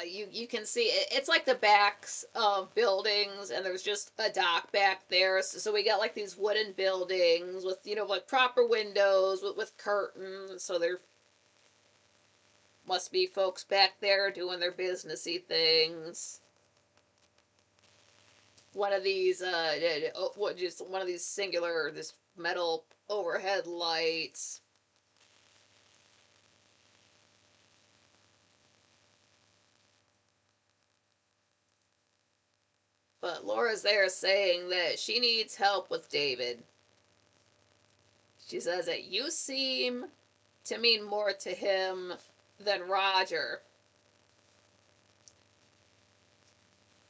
You can see it's like the backs of buildings, and there's just a dock back there. So we got like these wooden buildings with like proper windows with curtains. So there must be folks back there doing their businessy things. One of these just one of these singular this metal overhead lights. But Laura's there saying that she needs help with David. She says that you seem to mean more to him than Roger.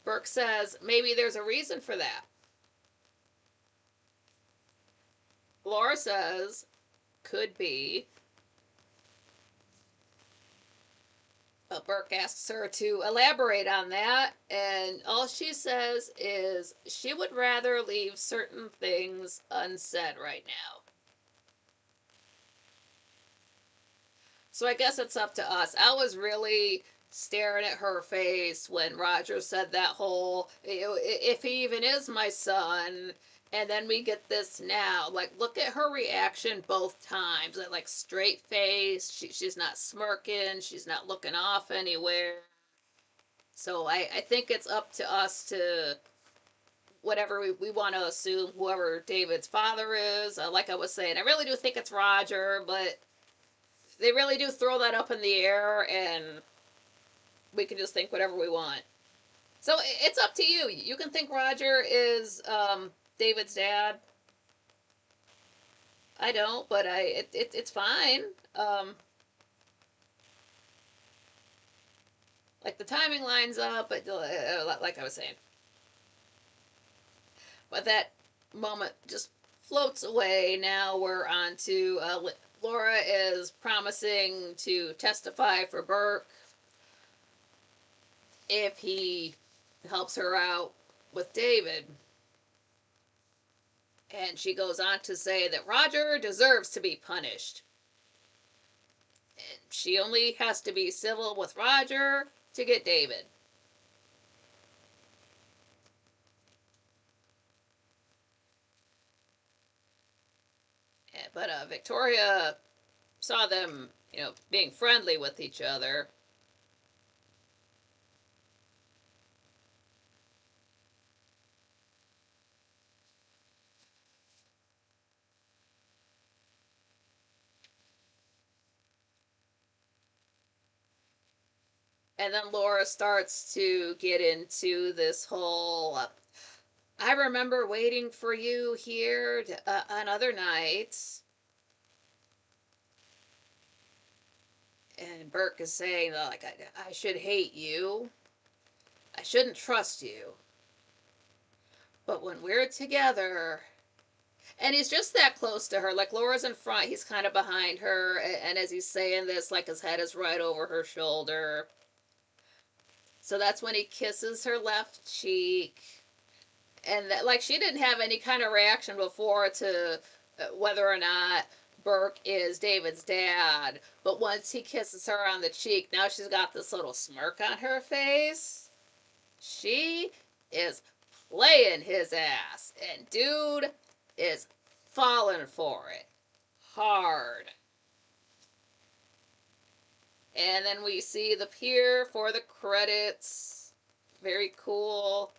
Burke says maybe there's a reason for that. Laura says could be. But Burke asks her to elaborate on that, and all she says is she would rather leave certain things unsaid right now. So I guess it's up to us. I was really staring at her face when Roger said that whole, if he even is my son, and then we get this now. Like, look at her reaction both times. Like straight face. She's not smirking. She's not looking off anywhere. So I think it's up to us to whatever we want to assume whoever David's father is. Like I was saying, I really do think it's Roger, but they really do throw that up in the air, and we can just think whatever we want. So it's up to you. You can think Roger is David's dad. I don't, but it's fine. Like the timing lines up, but like I was saying. But that moment just floats away. Now we're on to Laura is promising to testify for Burke if he helps her out with David. And she goes on to say that Roger deserves to be punished. And she only has to be civil with Roger to get David. But Victoria saw them, being friendly with each other. And then Laura starts to get into this whole I remember waiting for you here on other nights. And Burke is saying, like, I should hate you. I shouldn't trust you. But when we're together, and he's just that close to her. Like, Laura's in front, he's kind of behind her. And as he's saying this, like, his head is right over her shoulder. So that's when he kisses her left cheek. And that, like, she didn't have any kind of reaction before to whether or not Burke is David's dad. But once he kisses her on the cheek, now she's got this little smirk on her face. She is playing his ass. And dude is falling for it hard. And then we see the pier for the credits. Very cool.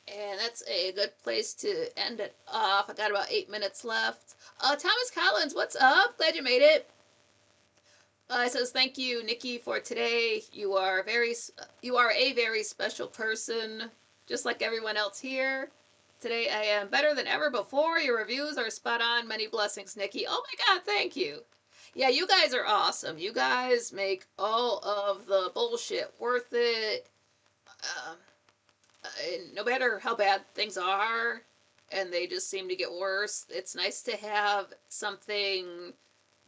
And that's a good place to end it off. I got about 8 minutes left. Thomas Collins, what's up? Glad you made it. It says, thank you, Nikki, for today. You are a very special person, just like everyone else here. Today I am better than ever before. Your reviews are spot on. Many blessings, Nikki. Oh my God, thank you. Yeah, you guys are awesome. You guys make all of the bullshit worth it. No matter how bad things are, and they just seem to get worse, it's nice to have something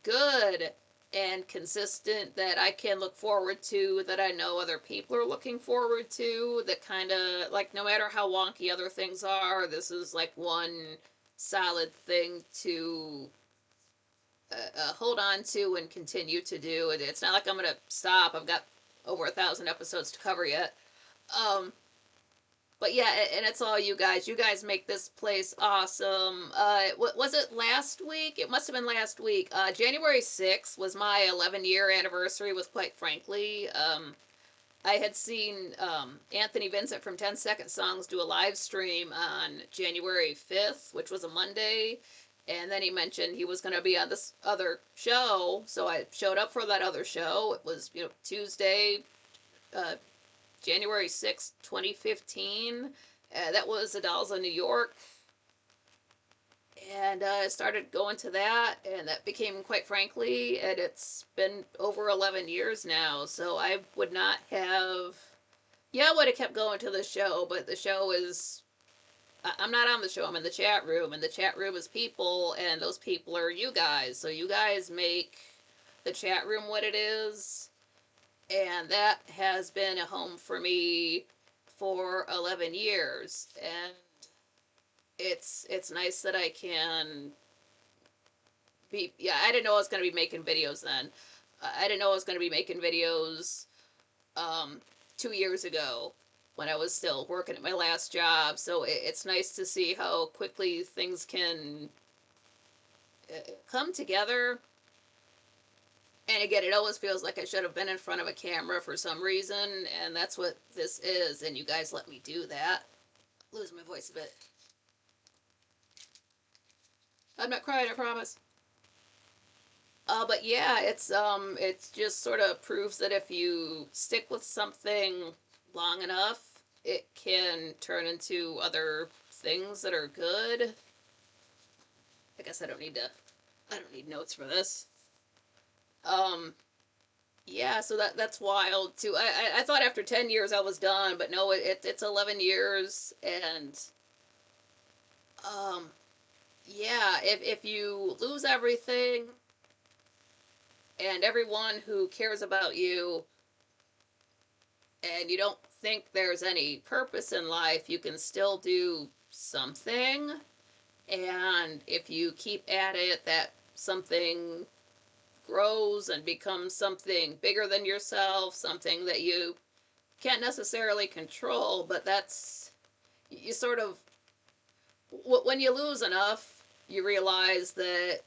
good and consistent that I can look forward to, that I know other people are looking forward to, that kind of, like, no matter how wonky other things are, this is like one solid thing to hold on to and continue to do. It's not like I'm gonna stop. I've got over 1,000 episodes to cover yet. But yeah, and it's all you guys. You guys make this place awesome. Was it last week? It must have been last week. January 6th was my 11-year anniversary with Quite Frankly. I had seen Anthony Vincent from 10 Second Songs do a live stream on January 5th, which was a Monday. And then he mentioned he was going to be on this other show. So I showed up for that other show. It was, Tuesday, January 6th, 2015. That was the Dolls of New York. And I started going to that, and that became Quite Frankly, and it's been over 11 years now. So I would not have. Yeah, I would have kept going to the show, but the show is. I'm not on the show, I'm in the chat room, and the chat room is people, and those people are you guys. So you guys make the chat room what it is. And that has been a home for me for 11 years. And it's nice that I can be, yeah, I didn't know I was going to be making videos then. I didn't know I was going to be making videos 2 years ago when I was still working at my last job. So it's nice to see how quickly things can come together. And again, it always feels like I should have been in front of a camera for some reason, and that's what this is, and you guys let me do that. Losing my voice a bit. I'm not crying, I promise. But yeah, it's just sort of proves that if you stick with something long enough, it can turn into other things that are good. I guess I don't need notes for this. Yeah, so that's wild too. I thought after 10 years I was done, but no, it's 11 years, and yeah, if you lose everything and everyone who cares about you and you don't think there's any purpose in life, you can still do something. And if you keep at it, that something grows and becomes something bigger than yourself, something that you can't necessarily control, but that's, you sort of, when you lose enough, you realize that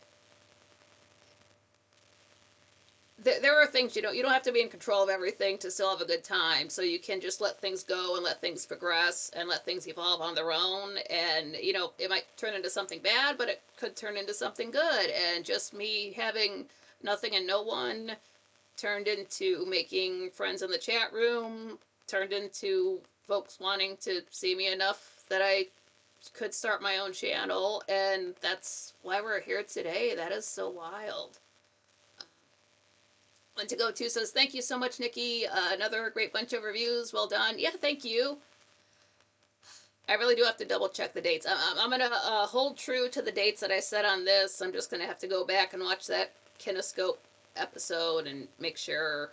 there are things you don't have to be in control of everything to still have a good time. So you can just let things go and let things progress and let things evolve on their own. And it might turn into something bad, but it could turn into something good. And just me having nothing and no one turned into making friends in the chat room, turned into folks wanting to see me enough that I could start my own channel, and that's why we're here today. That is so wild. One to go to says, thank you so much, Nikki. Another great bunch of reviews. Well done. Yeah, thank you. I really do have to double check the dates. I'm going to hold true to the dates that I said on this. I'm just going to have to go back and watch that Kinescope episode and make sure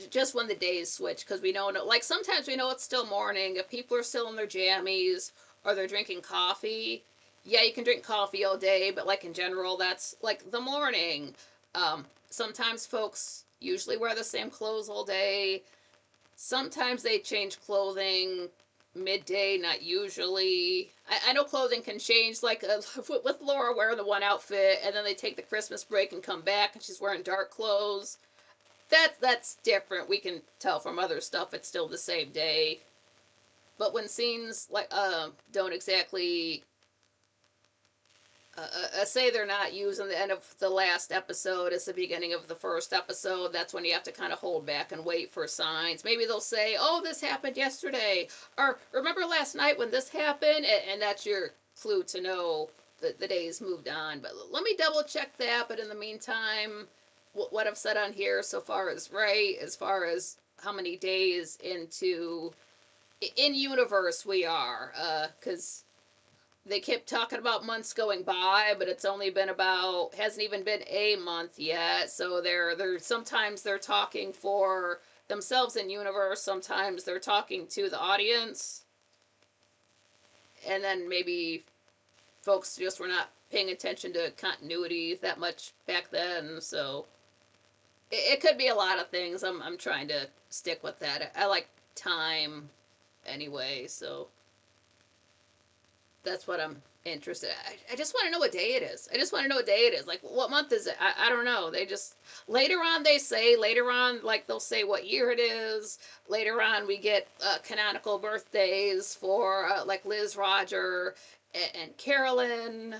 just when the days switch, because we don't know. Like, sometimes we know it's still morning. If people are still in their jammies or they're drinking coffee, yeah, you can drink coffee all day, but like in general, that's like the morning. Sometimes folks usually wear the same clothes all day. Sometimes they change clothing midday, not usually. I know clothing can change, like with Laura wearing the one outfit, and then they take the Christmas break and come back, and she's wearing dark clothes. That's different. We can tell from other stuff it's still the same day. But when scenes like don't exactly say they're not using the end of the last episode as the beginning of the first episode, that's when you have to kind of hold back and wait for signs. Maybe they'll say, oh, this happened yesterday, or remember last night when this happened, and that's your clue to know that the days moved on. But let me double check that. But in the meantime, what I've said on here so far is right as far as how many days into in universe we are, because they kept talking about months going by, but it's only been about, hasn't even been a month yet. So they're sometimes they're talking for themselves in universe, sometimes they're talking to the audience, and then maybe folks just were not paying attention to continuity that much back then. So it could be a lot of things. I'm trying to stick with that. I like time anyway, so that's what I'm interested. I just want to know what day it is. I just want to know what day it is. Like, what month is it? I don't know. They just later on like they'll say what year it is. Later on we get canonical birthdays for like Liz, Roger, and Carolyn.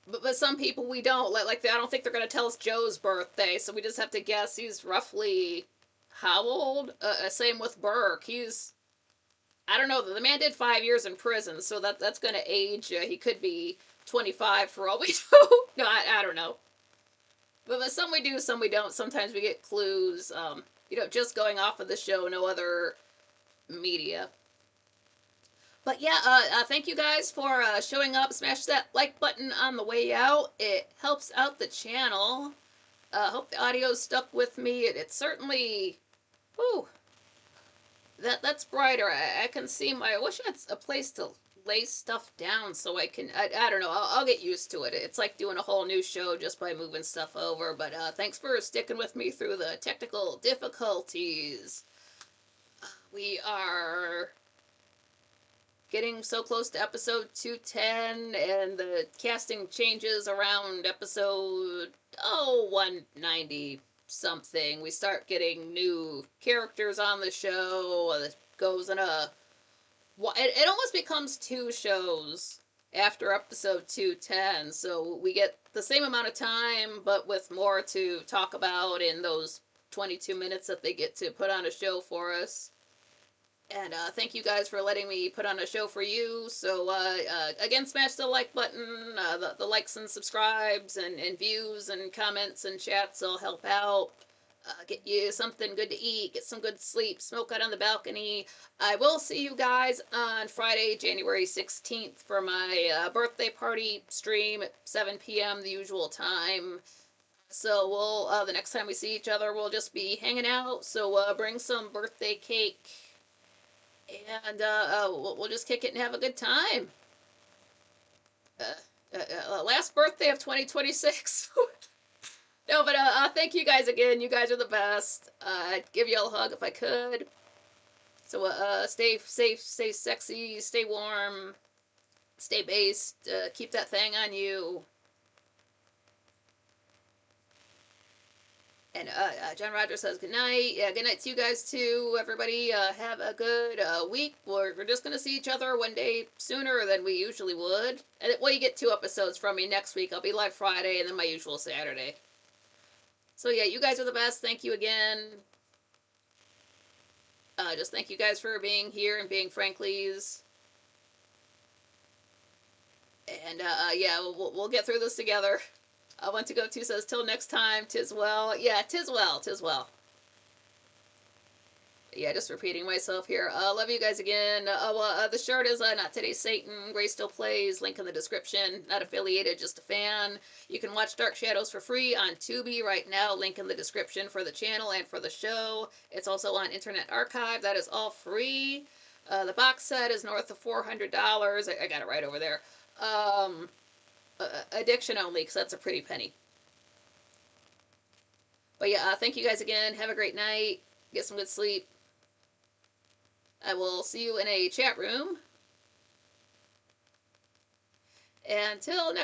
But some people we don't like. I don't think they're gonna tell us Joe's birthday, so we just have to guess he's roughly how old. Same with Burke. He's, I don't know. The man did 5 years in prison, so that's gonna age. He could be 25 for all we know. No, I don't know. But some we do, some we don't. Sometimes we get clues. Just going off of the show, no other media. But yeah, thank you guys for showing up. Smash that like button on the way out. It helps out the channel. Hope the audio stuck with me. It certainly, whew, that's brighter. I can see I wish I had a place to lay stuff down so I don't know. I'll get used to it. It's like doing a whole new show just by moving stuff over. But thanks for sticking with me through the technical difficulties. We are getting so close to episode 210, and the casting changes around episode 190 something. We start getting new characters on the show. It goes in it almost becomes two shows after episode 210, so we get the same amount of time but with more to talk about in those 22 minutes that they get to put on a show for us. And thank you guys for letting me put on a show for you. So, again, smash the like button. The likes and subscribes and views and comments and chats will help out. Get you something good to eat. Get some good sleep. Smoke out on the balcony. I will see you guys on Friday, January 16th for my birthday party stream at 7 p.m., the usual time. So we'll the next time we see each other, we'll just be hanging out. So bring some birthday cake, and we'll just kick it and have a good time. Uh, Last birthday of 2026. No, but thank you guys again. You guys are the best. I'd give you all a hug if I could. So stay safe, stay sexy, stay warm, stay based. Keep that thing on you. And John Rogers says good night. Yeah, good night to you guys too. Everybody, have a good week. We're just gonna see each other one day sooner than we usually would. And well, you get 2 episodes from me next week. I'll be live Friday and then my usual Saturday. So yeah, you guys are the best. Thank you again. Just thank you guys for being here and being Franklies. And yeah, we'll get through this together. I want to go to says till next time. Tis well. Yeah, tis well. Tis well. Yeah, just repeating myself here. Love you guys again. The shirt is Not Today's Satan. Gray Still Plays. Link in the description. Not affiliated, just a fan. You can watch Dark Shadows for free on Tubi right now. Link in the description for the channel and for the show. It's also on Internet Archive. That is all free. The box set is north of $400. I got it right over there. Addiction only, because that's a pretty penny. But yeah, thank you guys again. Have a great night. Get some good sleep. I will see you in a chat room. Until next